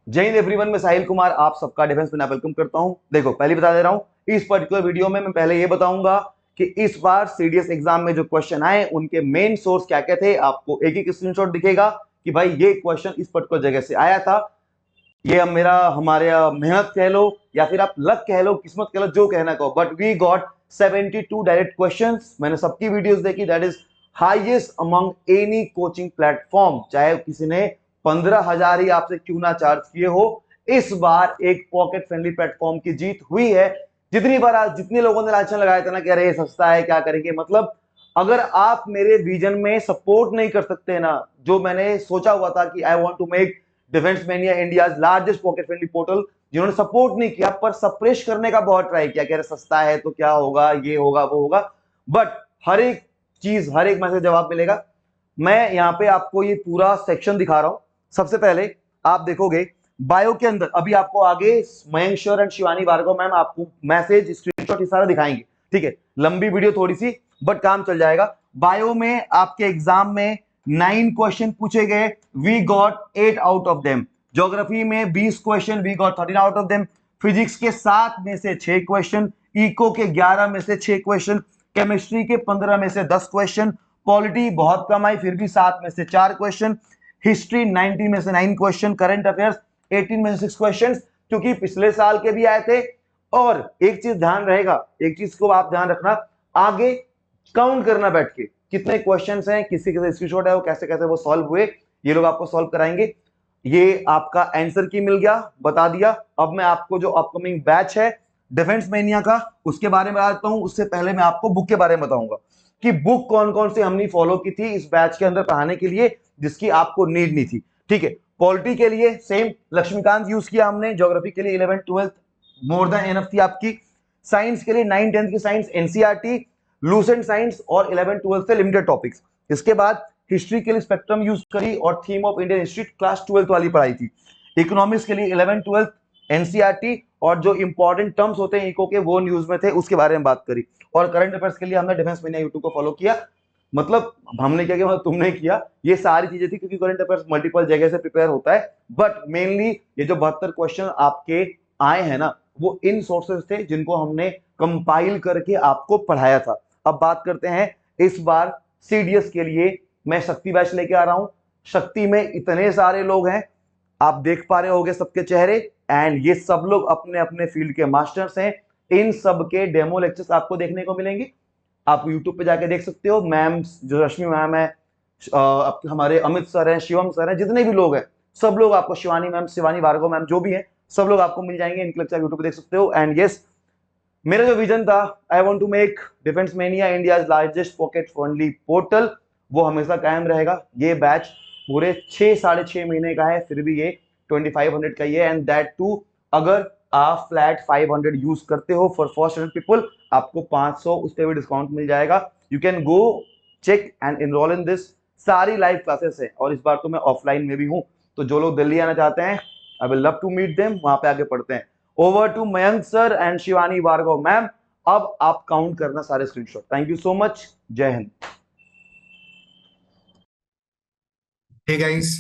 जय हिंद एवरीवन, मैं साहिल कुमार आप सबका डिफेंस में वेलकम करता हूं। देखो, पहले बता दे रहा हूं, इस पर्टिकुलर वीडियो में मैं पहले ये बताऊंगा कि इस बार सीडीएस एग्जाम में जो क्वेश्चन आए उनके मेन सोर्स क्या क्या थे। आपको एक एक स्क्रीनशॉट दिखेगा कि भाई ये क्वेश्चन इस पर्टिकुलर जगह से आया था। ये अब मेरा हमारे मेहनत कह लो या फिर आप लक कह लो, किस्मत कह लो, जो कहना कहो, but we got 72 direct questions. मैंने सबकी वीडियोस देखी, that is highest among any coaching platform. चाहे किसी ने 15,000 ही आपसे क्यों ना चार्ज किए हो, इस बार एक पॉकेट फ्रेंडली प्लेटफॉर्म की जीत हुई है। जितनी बार आज जितने लोगों ने लालच लगाया था ना, कह रहे सस्ता है क्या करेंगे, मतलब अगर आप मेरे विजन में सपोर्ट नहीं कर सकते ना, जो मैंने सोचा हुआ था कि I want to make Defence Mania India largest pocket friendly portal, जिन्होंने सपोर्ट नहीं किया पर सप्रेश करने का बहुत ट्राई किया, कह रहे सस्ता है तो क्या होगा, ये होगा वो होगा, बट हर एक चीज हर एक मैसेज जवाब मिलेगा। मैं यहाँ पे आपको ये पूरा सेक्शन दिखा रहा हूं। सबसे पहले आप देखोगे बायो के अंदर, अभी आपको आगे मयंक श्योर एंड शिवानी भार्गव मैम आपको मैसेज स्क्रीनशॉट ये सारा दिखाएंगे। ठीक है, लंबी वीडियो थोड़ी सी, बट काम चल जाएगा। बायो में आपके एग्जाम में 9 क्वेश्चन पूछे गए, we got 8 out of them. Geography में 20 question, we got 13 out of them. Physics के 7 में से 6 क्वेश्चन, इको के 11 में से 6 क्वेश्चन, केमिस्ट्री के 15 में से 10 क्वेश्चन, पॉलिटी बहुत कम आई फिर भी 7 में से 4 क्वेश्चन, हिस्ट्री 19 में से 9 क्वेश्चन, करंट अफेयर्स 18 में से 6 क्वेश्चन, क्योंकि पिछले साल के भी आए थे। और एक चीज ध्यान रहेगा, एक चीज को आप ध्यान रखना, आगे काउंट करना बैठ के कितने क्वेश्चंस हैं, किसी के स्क्रीनशॉट है, वो कैसे कैसे वो सॉल्व हुए, ये लोग आपको सॉल्व कराएंगे। ये आपका आंसर की मिल गया, बता दिया। अब मैं आपको जो अपकमिंग बैच है डिफेंस मैनिया का, उसके बारे में बताता हूं। उससे पहले मैं आपको बुक के बारे में बताऊंगा कि बुक कौन कौन सी हमने फॉलो की थी इस बैच के अंदर पढ़ाने के लिए, जिसकी आपको नीड नहीं थी। ठीक है, पॉलिटी के लिए सेम लक्ष्मीकांत यूज किया हमने, ज्योग्राफी के लिए 11th 12th more than enough थी आपकी, साइंस के लिए 9 10th की साइंस एनसीईआरटी, लूसेंट साइंस और 11 12 से लिमिटेड टॉपिक्स। इसके बाद हिस्ट्री के लिए स्पेक्ट्रम यूज करी और theme of Indian history class 12th वाली पढ़ाई थी। इकोनॉमिक्स के लिए 11 12 एनसीईआरटी और जो इंपॉर्टेंट टर्म्स होते हैं इको के वो न्यूज में थे, उसके बारे में बात करी। और करंट अफेयर्स के लिए हमने डिफेंस मैनिया यूट्यूब को फॉलो किया। मतलब हमने क्या किया, मतलब तुमने किया, ये सारी चीजें थी क्योंकि करंट अफेयर्स मल्टीपल जगह से प्रिपेयर होता है, बट मेनली ये जो 72 क्वेश्चन आपके आए हैं ना, वो इन सोर्सेज थे जिनको हमने कंपाइल करके आपको पढ़ाया था। अब बात करते हैं इस बार सीडीएस के लिए मैं शक्ति बैच लेके आ रहा हूं। शक्ति में इतने सारे लोग हैं, आप देख पा रहे होंगे सबके चेहरे, एंड ये सब लोग अपने अपने फील्ड के मास्टर्स हैं। इन सब के डेमो लेक्चर्स आपको देखने को मिलेंगे, आप यूट्यूब पे जाके देख सकते हो। मैम जो रश्मि मैम है, हमारे अमित सर हैं, शिवम सर हैं, जितने भी लोग हैं सब लोग आपको, शिवानी मैम, शिवानी भार्गव मैम, जो भी है सब लोग आपको मिल जाएंगे। इनके लेक्चर यूट्यूब पे देख सकते हो। एंड यस, मेरा जो विजन था, I want to make Defence Mania India largest pocket friendly portal, वो हमेशा कायम रहेगा। ये बैच पूरे 6 साढ़े 6 महीने का है, फिर भी ये 2500 का ही है, एंड दैट टू अगर आप फ्लैट 500 यूज करते हो फॉर फर्स्ट 100 पीपल, आपको 500 उस पर भी डिस्काउंट मिल जाएगा। You can go check and enrol in this. सारी लाइव क्लासेस है और इस बार तो मैं ऑफलाइन में भी हूं, तो जो लोग दिल्ली आना चाहते हैं, I will love to meet them, वहां पे आके पढ़ते हैं। Over to Mayank sir and Shivani Bhargav ma'am, अब आप काउंट करना सारे screenshot. Thank you so much, Jai Hind. Hey guys,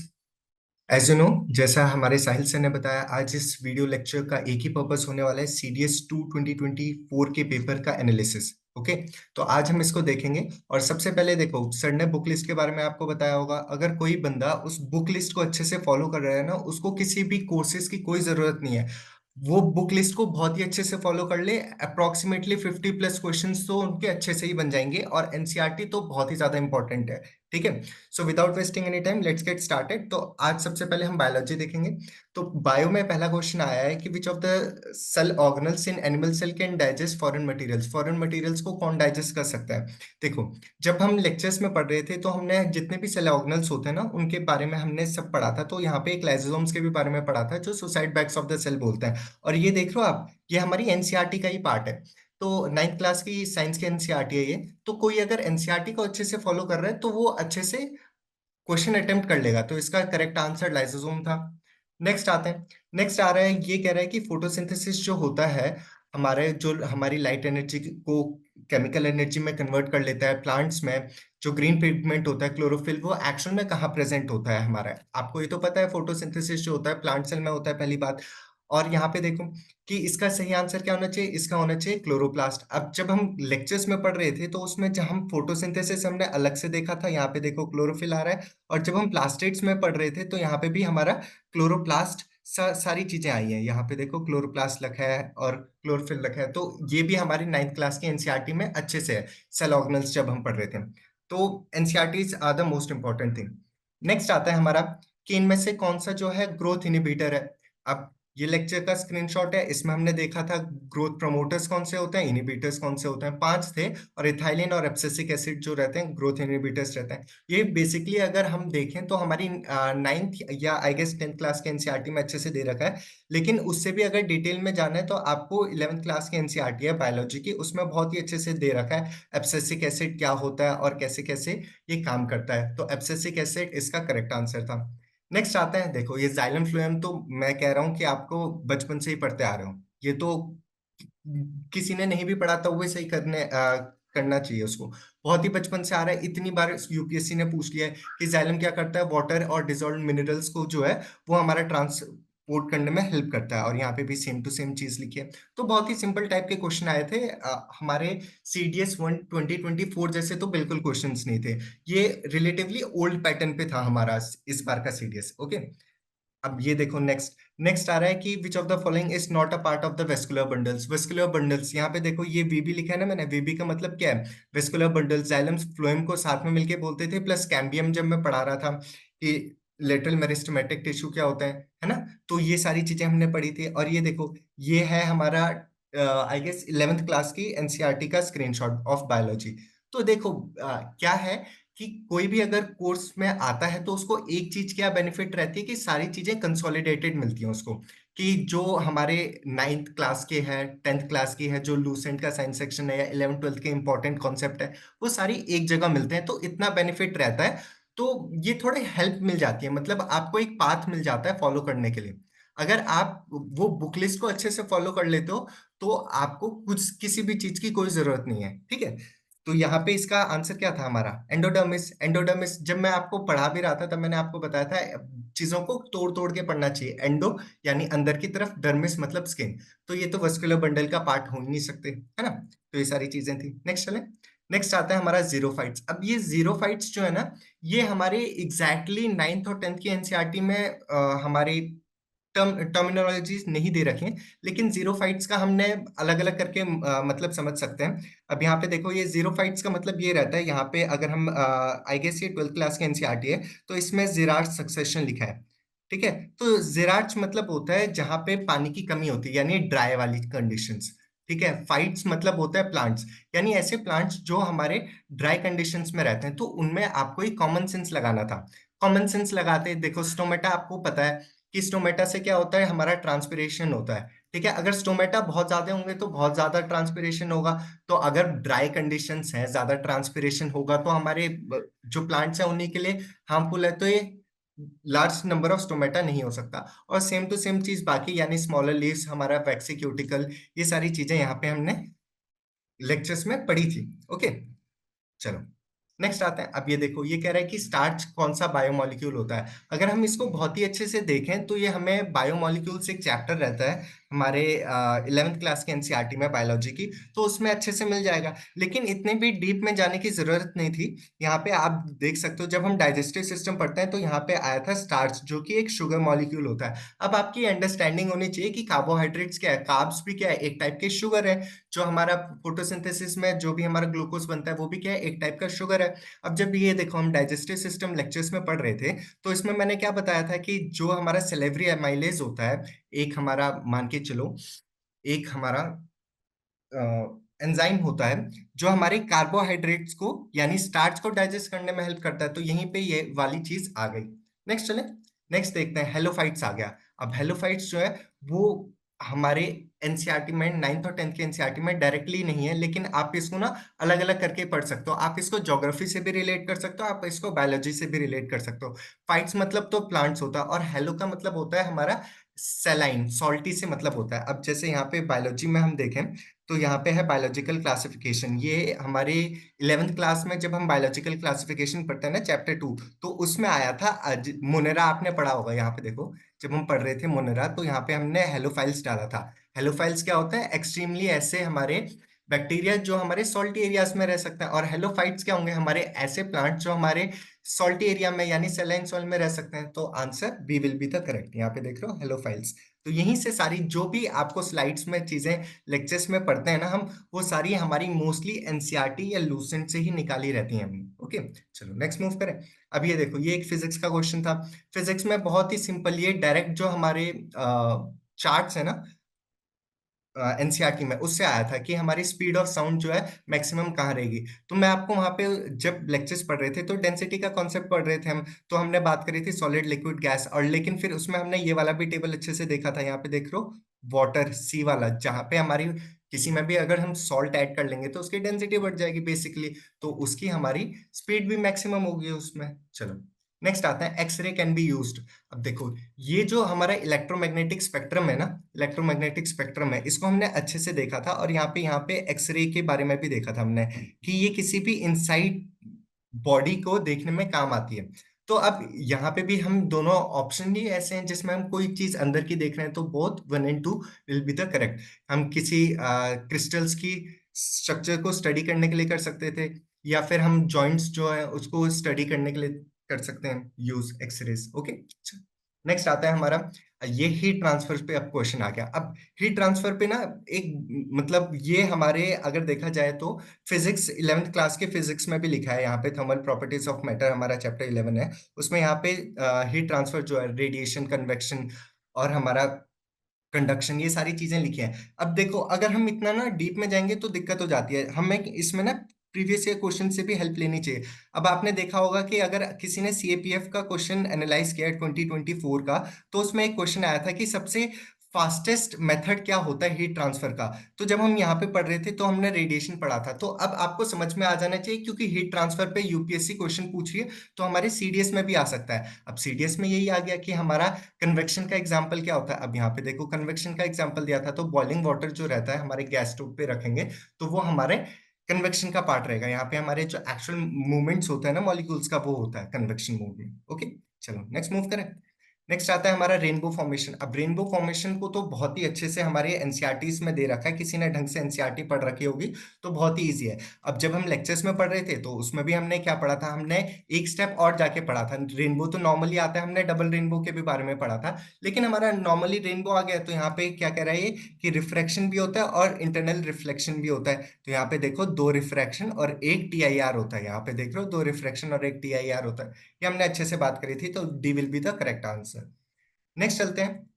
as you know, जैसा हमारे साहिल सर ने बताया, आज इस वीडियो लेक्चर का एक ही पर्पस होने वाला है, सीडीएस 2 2024 के पेपर का एनालिसिस। ओके, तो आज हम इसको देखेंगे। और सबसे पहले देखो, सर ने बुक लिस्ट के बारे में आपको बताया होगा। अगर कोई बंदा उस बुक लिस्ट को अच्छे से फॉलो कर रहा है ना, उसको किसी भी कोर्सेज की कोई जरूरत नहीं है। वो बुक लिस्ट को बहुत ही अच्छे से फॉलो कर ले, अप्रोक्सीमेटली 50+ क्वेश्चंस तो उनके अच्छे से ही बन जाएंगे, और एनसीईआरटी तो बहुत ही ज्यादा इंपॉर्टेंट है। ठीक है, so without wasting any time let's get started. तो आज सबसे पहले हम बायोलॉजी देखेंगे। तो बायो में पहला क्वेश्चन आया है कि which of the cell organelles in animal cell can digest foreign materials. Foreign materials को कौन डाइजेस्ट कर सकता है? देखो, जब हम लेक्चर्स में पढ़ रहे थे तो हमने जितने भी सेल ऑर्गेनल्स होते हैं ना, उनके बारे में हमने सब पढ़ा था। तो यहाँ पे एक लाइसोसोम्स के भी बारे में पढ़ा था, जो suicide bags of the cell बोलते हैं। और ये देख लो आप, ये हमारी एनसीईआरटी का ही पार्ट है। तो 9th क्लास की साइंस की एनसीईआरटी है ये। तो कोई अगर एनसीईआरटी को अच्छे से फॉलो कर रहा है तो वो अच्छे से क्वेश्चन अटेम्प्ट कर लेगा। तो इसका करेक्ट आंसर लाइसोसोम था। नेक्स्ट आते हैं। नेक्स्ट आ रहा है, ये कह रहा है कि फोटोसिंथेसिस जो होता है, हमारे जो हमारी लाइट एनर्जी को केमिकल एनर्जी में कन्वर्ट कर लेता है। प्लांट्स में जो ग्रीन पिगमेंट होता है क्लोरोफिल, वो एक्शन में कहाँ प्रेजेंट होता है हमारा? आपको ये तो पता है, फोटोसिंथेसिस जो होता है प्लांट सेल में होता है, पहली बात। और यहाँ पे देखो कि इसका सही आंसर क्या होना चाहिए, इसका होना चाहिए क्लोरोप्लास्ट। अब जब हम लेक्चर्स में पढ़ रहे थे तो उसमें जब हम फोटोसिंथेसिस हमने अलग से देखा था, यहाँ पे देखो क्लोरोफिल आ रहा है। और जब हम प्लास्टिड्स में पढ़ रहे थे तो यहाँ पे भी हमारा क्लोरोप्लास्ट सारी चीजें आई हैं। यहाँ पे देखो क्लोरोप्लास्ट लिखा है और क्लोरोफिल लिखा है, तो ये भी हमारी 9th क्लास के एनसीईआरटी में अच्छे से है, सेल ऑर्गेनेल्स जब हम पढ़ रहे थे। तो NCERTs are the most important thing. Next आता है हमारा कि इनमें से कौन सा जो है ग्रोथ इनिबिटर है। अब ये लेक्चर का स्क्रीनशॉट है, इसमें हमने देखा था ग्रोथ प्रमोटर्स कौन से होते हैं, इनिबिटर्स कौन से होते हैं, 5 थे। और इथाइलिन और एब्सिसिक एसिड जो रहते हैं ग्रोथ इनिबिटर्स रहते हैं। ये बेसिकली अगर हम देखें तो हमारी 9th या आई गेस 10th क्लास के एनसीईआरटी में अच्छे से दे रखा है। लेकिन उससे भी अगर डिटेल में जाना है तो आपको 11th क्लास के एनसीईआरटी है बायोलॉजी की, उसमें बहुत ही अच्छे से दे रखा है एब्सिसिक एसिड क्या होता है और कैसे कैसे ये काम करता है। तो एब्सिसिक एसिड इसका करेक्ट आंसर था। नेक्स्ट आता है, देखो ये जाइलम फ्लोएम तो मैं कह रहा हूँ कि आपको बचपन से ही पढ़ते आ रहे हो, ये तो किसी ने नहीं भी पढ़ा था वो सही करना चाहिए उसको। बहुत ही बचपन से आ रहा है, इतनी बार यूपीएससी ने पूछ लिया है कि जाइलम क्या करता है, वाटर और डिजॉल्व मिनरल्स को जो है वो हमारा ट्रांसपोर्ट करने में हेल्प करता है। और यहाँ पे भी सेम टू सेम चीज लिखी है। तो बहुत ही सिंपल टाइप के क्वेश्चन आए थे हमारे सीडीएस 2024 जैसे तो बिल्कुल क्वेश्चंस नहीं थे। ये रिलेटिवली ओल्ड पैटर्न पे था हमारा इस बार का सीडीएस। ओके, अब ये देखो नेक्स्ट नेक्स्ट आ रहा है कि which of the following is not a part of the vascular bundles. Vascular bundles, यहाँ पे देखो ये वीबी लिखा है ना मैंने, वीबी का मतलब क्या है, वेस्कुलर बंडल्स। जाइलम फ्लोएम को साथ में मिलके बोलते थे, प्लस कैम्बियम जब मैं पढ़ा रहा था कि लेटरल मेरिस्टेमेटिक टिश्यू क्या होता है ना। तो ये सारी चीजें हमने पढ़ी थी। और ये देखो ये है हमारा आई गेस 11th क्लास की एनसीईआरटी का स्क्रीनशॉट ऑफ बायोलॉजी। तो देखो क्या है कि कोई भी अगर कोर्स में आता है तो उसको एक चीज क्या बेनिफिट रहती है कि सारी चीजें कंसोलिडेटेड मिलती हैं उसको। कि जो हमारे 9th क्लास के हैं, 10th क्लास की है, जो लूसेंट का साइंस सेक्शन है या 11th 12th के इंपॉर्टेंट कॉन्सेप्ट है, वो सारी एक जगह मिलते हैं, तो इतना बेनिफिट रहता है। तो ये थोड़ी हेल्प मिल जाती है, मतलब आपको एक पाथ मिल जाता है फॉलो करने के लिए। अगर आप वो बुक लिस्ट को अच्छे से फॉलो कर लेते हो तो आपको कुछ किसी भी चीज की कोई जरूरत नहीं है, ठीक है। तो यहाँ पे इसका आंसर क्या था हमारा, एंडोडर्मिस। एंडोडर्मिस जब मैं आपको पढ़ा भी रहा था तब मैंने आपको बताया था चीजों को तोड़ तोड़ के पढ़ना चाहिए। एंडो यानी अंदर की तरफ, डर्मिस मतलब स्किन। तो ये तो वस्कुलर बंडल का पार्ट हो ही नहीं सकते, है ना। तो ये सारी चीजें थी। नेक्स्ट चले। नेक्स्ट आता है हमारा जीरोफाइट्स। अब ये जीरोफाइट्स जो है ना, ये हमारे एग्जैक्टली 9th और 10th की एनसीईआरटी में हमारी टर्मिनोलॉजीज नहीं दे रखे हैं, लेकिन जीरोफाइट्स का हमने अलग अलग करके मतलब समझ सकते हैं। अब यहाँ पे देखो ये जीरोफाइट्स का मतलब ये रहता है, यहाँ पे अगर हम आई गेस ये 12th क्लास के एनसीईआरटी है, तो इसमें जिरार्च सक्सेशन लिखा है, ठीक है। तो जिरार्च मतलब होता है जहां पे पानी की कमी होती है, यानी ड्राई वाली कंडीशंस, ठीक है। फाइट्स मतलब होता है प्लांट्स, यानी ऐसे प्लांट्स जो हमारे ड्राई कंडीशंस में रहते हैं, तो उनमें आपको एक कॉमन सेंस लगाना था। कॉमन सेंस लगाते, देखो स्टोमेटा आपको पता है कि स्टोमेटा से क्या होता है, हमारा ट्रांसपिरेशन होता है, ठीक है। अगर स्टोमेटा बहुत ज्यादा होंगे तो बहुत ज्यादा ट्रांसपिरेशन होगा। तो अगर ड्राई कंडीशंस हैं, ज्यादा ट्रांसपिरेशन होगा, तो हमारे जो प्लांट्स हैं उन्हीं के लिए हार्मफुल है, तो ये लार्ज नंबर ऑफ स्टोमेटा नहीं हो सकता। और सेम टू सेम चीज बाकी, यानी स्मॉलर लीव्स, हमारा वैक्सी क्यूटिकल, ये सारी चीजें यहाँ पे हमने लेक्चर्स में पढ़ी थी। ओके, चलो नेक्स्ट आता है। अब ये देखो ये कह रहा है कि स्टार्च कौन सा बायोमोलिक्यूल होता है। अगर हम इसको बहुत ही अच्छे से देखें तो ये हमें बायोमोलिक्यूल्स एक चैप्टर रहता है हमारे 11th क्लास के एनसीईआरटी में बायोलॉजी की, तो उसमें अच्छे से मिल जाएगा। लेकिन इतने भी डीप में जाने की जरूरत नहीं थी। यहाँ पे आप देख सकते हो जब हम डाइजेस्टिव सिस्टम पढ़ते हैं तो यहाँ पे आया था स्टार्च, जो कि एक शुगर मॉलिक्यूल होता है। अब आपकी अंडरस्टैंडिंग होनी चाहिए कि कार्बोहाइड्रेट्स क्या है, कार्ब्स भी क्या है, एक टाइप के शुगर है। जो हमारा फोटोसिंथेसिस में जो भी हमारा ग्लूकोज बनता है वो भी क्या है, एक टाइप का शुगर है। अब जब ये देखो हम डाइजेस्टिव सिस्टम लेक्चर्स में पढ़ रहे थे, तो इसमें मैंने क्या बताया था कि जो हमारा सेलेवरी एमाइलेज होता है, एक हमारा मान के चलो, एक हमारा एंजाइम होता है जो हमारे कार्बोहाइड्रेट्स को यानी स्टार्च को डाइजेस्ट करने में हेल्प करता है। तो यहीं पे ये वाली चीज आ गई। नेक्स्ट चले। नेक्स्ट देखते हैं, हेलोफाइट्स आ गया। अब हेलोफाइट्स जो है वो हमारे एनसीईआरटी में 9th और 10th के एनसीईआरटी में डायरेक्टली नहीं है, लेकिन आप इसको ना अलग अलग करके पढ़ सकते हो। आप इसको ज्योग्राफी से भी रिलेट कर सकते हो, आप इसको बायोलॉजी से भी रिलेट कर सकते हो। फाइट्स मतलब तो प्लांट्स होता है, और हेलो का मतलब होता है हमारा सेलाइन, सॉल्टी से मतलब होता है। अब जैसे यहाँ पे बायोलॉजी में हम देखें तो यहाँ पे है बायोलॉजिकल क्लासिफिकेशन। ये हमारे 11th क्लास में जब हम बायोलॉजिकल क्लासिफिकेशन पढ़ते हैं ना चैप्टर 2, तो उसमें आया था। मोनेरा आपने पढ़ा होगा, यहाँ पे देखो जब हम पढ़ रहे थे मोनेरा, तो यहाँ पे हमने हेलोफाइल्स डाला था। हेलोफाइल्स क्या होता है? एक्सट्रीमली ऐसे हमारे बैक्टीरिया जो हमारे सॉल्टी एरियाज में रह सकते हैं। और हेलोफाइट्स क्या होंगे? हमारे ऐसे प्लांट जो हमारे सॉल्टी एरिया में यानी सैलाइन सॉइल में रह सकते हैं। तो answer B will be the correct. यहाँ पे देख रहे हो हेलोफाइल्स। तो यहीं से सारी जो भी आपको स्लाइड्स में चीजें लेक्चर्स में पढ़ते हैं ना हम, वो सारी हमारी मोस्टली एनसीईआरटी या लूसेंट से ही निकाली रहती हैं हमने। ओके, चलो नेक्स्ट मूव करें। अब ये देखो, ये एक फिजिक्स का क्वेश्चन था। फिजिक्स में बहुत ही सिंपल, ये डायरेक्ट जो हमारे चार्ट्स है ना एनसीईआरटी में, उससे आया था कि हमारी स्पीड ऑफ साउंड जो है मैक्सिमम कहाँ रहेगी। तो मैं आपको वहां पे जब लेक्चर्स पढ़ रहे थे तो डेंसिटी का कॉन्सेप्ट पढ़ रहे थे हम, तो हमने बात करी थी सॉलिड लिक्विड गैस। और लेकिन फिर उसमें हमने ये वाला भी टेबल अच्छे से देखा था। यहाँ पे देख लो, वाटर सी वाला, जहाँ पे हमारी किसी में भी अगर हम सॉल्ट ऐड कर लेंगे तो उसकी डेंसिटी बढ़ जाएगी बेसिकली, तो उसकी हमारी स्पीड भी मैक्सिमम होगी उसमें। चलो नेक्स्ट आता है, एक्सरे कैन बी यूज्ड। अब देखो, ये जो हमारा इलेक्ट्रोमैग्नेटिक स्पेक्ट्रम है ना, इलेक्ट्रोमैग्नेटिक स्पेक्ट्रम है, इसको हमने अच्छे से देखा था। और यहाँ पे एक्सरे के बारे में भी देखा था हमने कि ये किसी भी इनसाइड बॉडी को देखने में काम आती है। तो अब यहाँ पे भी हम दोनों ऑप्शन ही ऐसे हैं जिसमें हम कोई चीज अंदर की देख रहे हैं, तो both 1 and 2 will be the correct. हम किसी क्रिस्टल्स की स्ट्रक्चर को स्टडी करने के लिए कर सकते थे, या फिर हम जॉइंट्स जो है उसको स्टडी करने के लिए कर सकते हैं यूज एक्सरेज। ओके, नेक्स्ट आता है हमारा, ये हीट ट्रांसफर पे अब क्वेश्चन आ गया। अब हीट ट्रांसफर पे ना एक मतलब ये हमारे अगर देखा जाए तो फिजिक्स 11th क्लास के फिजिक्स में भी लिखा है। यहाँ पे थर्मल प्रॉपर्टीज ऑफ मैटर हमारा चैप्टर 11 है, उसमें यहाँ पे हीट ट्रांसफर जो है, रेडिएशन, कन्वेक्शन और हमारा कंडक्शन, ये सारी चीजें लिखी हैं। अब देखो, अगर हम इतना ना डीप में जाएंगे तो दिक्कत हो जाती है हमें, इसमें ना प्रीवियस ईयर क्वेश्चन से भी हेल्प लेनी चाहिए। अब आपने देखा होगा कि अगर किसी ने सीएपीएफ का क्वेश्चन एनालाइज किया है 2024 का, तो उसमें एक क्वेश्चन आया था कि सबसे फास्टेस्ट मेथड क्या होता है हीट ट्रांसफर का। तो जब हम यहाँ पे पढ़ रहे थे तो हमने रेडिएशन पढ़ा था। तो अब आपको समझ में आ जाना चाहिए, क्योंकि हीट ट्रांसफर पे यूपीएससी क्वेश्चन पूछ रही है, तो हमारे सीडीएस में भी आ सकता है। अब सीडीएस में यही आ गया कि हमारा कन्वेक्शन का एग्जाम्पल क्या होता है। अब यहाँ पे देखो, कन्वेक्शन का एग्जाम्पल दिया था, तो बॉइलिंग वाटर जो रहता है हमारे गैस स्टोव पे रखेंगे, तो वो हमारे कन्वेक्शन का पार्ट रहेगा। यहाँ पे हमारे जो एक्चुअल मूवमेंट्स होता है ना मॉलिक्यूल्स का, वो होता है कन्वेक्शन मूवमेंट। ओके, चलो नेक्स्ट मूव करें। नेक्स्ट आता है हमारा रेनबो फॉर्मेशन। अब रेनबो फॉर्मेशन को तो बहुत ही अच्छे से हमारे एनसीईआरटीज में दे रखा है, किसी ने ढंग से एनसीईआरटी पढ़ रखी होगी तो बहुत ही इजी है। अब जब हम लेक्चर्स में पढ़ रहे थे तो उसमें भी हमने क्या पढ़ा था, हमने एक स्टेप और जाके पढ़ा था। रेनबो तो नॉर्मली आता है, हमने डबल रेनबो के भी बारे में पढ़ा था, लेकिन हमारा नॉर्मली रेनबो आ गया। तो यहाँ पे क्या कह रहा है ये, कि रिफ्रैक्शन भी होता है और इंटरनल रिफ्लेक्शन भी होता है। तो यहाँ पे देखो, 2 रिफ्रैक्शन और 1 टीआईआर होता है। यहाँ पे देख रहे हो, 2 रिफ्रैक्शन और 1 टीआईआर होता है। ये हमने अच्छे से बात करी थी, तो D will be the correct answer. Next चलते हैं।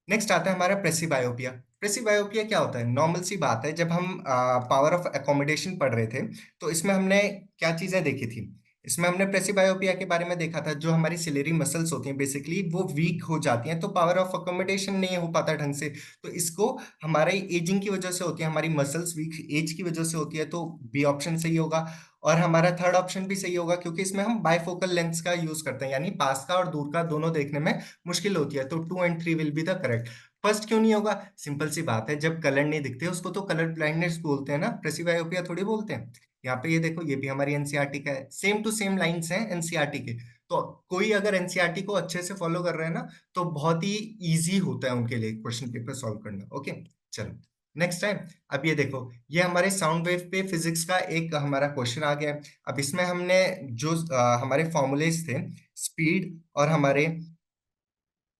नेक्स्ट आता है हमारा प्रेसिबायोपिया। प्रेसिबायोपिया क्या होता है? नॉर्मल सी बात है, जब हम पावर ऑफ एकोमोडेशन पढ़ रहे थे तो इसमें हमने क्या चीजें देखी थी। इसमें हमने प्रेसिबायोपिया के बारे में देखा था, जो हमारी सिलेरी मसल्स होती हैं बेसिकली वो वीक हो जाती हैं, तो पावर ऑफ अकोमोडेशन नहीं हो पाता ढंग से। तो इसको हमारे एजिंग की वजह से होती है, हमारी मसल्स वीक एज की वजह से होती है, तो बी ऑप्शन सही होगा। और हमारा थर्ड ऑप्शन भी सही होगा, क्योंकि इसमें हम बाइफोकल लेंस का यूज करते हैं, यानी पास का और दूर का दोनों देखने में मुश्किल होती है। तो 2 and 3 will be the correct. First क्यों नहीं होगा? सिंपल सी बात है, जब कलर नहीं दिखते उसको तो कलर ब्लाइंडनेस बोलते हैं ना, प्रेसिबायोपिया थोड़ी बोलते हैं। यहाँ पे ये देखो, ये भी हमारी एनसीईआरटी का है, सेम टू सेम लाइंस हैं एनसीईआरटी के। तो कोई अगर एनसीईआरटी को अच्छे से फॉलो कर रहे हैं ना, तो बहुत ही इजी होता है उनके लिए क्वेश्चन पेपर सॉल्व करना। ओके, चलो नेक्स्ट टाइम। अब ये देखो, ये हमारे साउंड वेव पे फिजिक्स का एक हमारा क्वेश्चन आ गया है। अब इसमें हमने जो हमारे फॉर्मूलेज थे, स्पीड और हमारे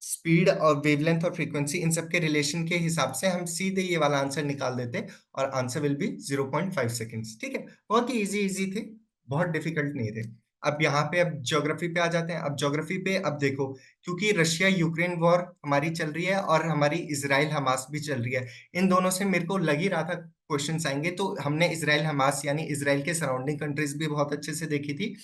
स्पीड और वेवलेंथ और फ्रीक्वेंसी, इन सब के रिलेशन के हिसाब से हम सीधे ये वाला आंसर निकाल देते, और आंसर विल बी 0.5 सेकेंड्स। ठीक है, बहुत ही इजी इजी थे, बहुत डिफिकल्ट नहीं थे। अब यहाँ पे अब ज्योग्राफी पे आ जाते हैं। अब ज्योग्राफी पे अब देखो, क्योंकि रशिया यूक्रेन वॉर हमारी चल रही है और हमारी इजराइल हमास भी चल रही है, इन दोनों से मेरे को लग ही रहा था क्वेश्चंस आएंगे। तो हमने इजराइल हमास यानी इजराइल के सराउंडिंग कंट्रीज भी बहुत अच्छे से देखी थी,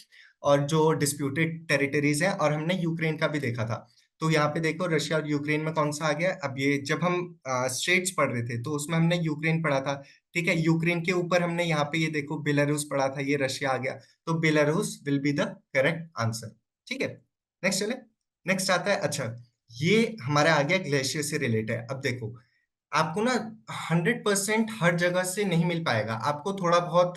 और जो डिस्प्यूटेड टेरिटरीज हैं, और हमने यूक्रेन का भी देखा था। तो यहाँ पे देखो, रशिया और यूक्रेन में कौन सा आ गया। अब ये जब हम स्टेट्स पढ़ रहे थे तो उसमें हमने यूक्रेन पढ़ा था। ठीक है, यूक्रेन के ऊपर हमने यहाँ पे ये देखो बेलारूस पढ़ा था, ये रशिया आ गया। तो Belarus will be the correct answer. ठीक है, नेक्स्ट चले। नेक्स्ट आता है, अच्छा, ये हमारा आ गया ग्लेशियर से रिलेटेड है। अब देखो, आपको ना 100% हर जगह से नहीं मिल पाएगा, आपको थोड़ा बहुत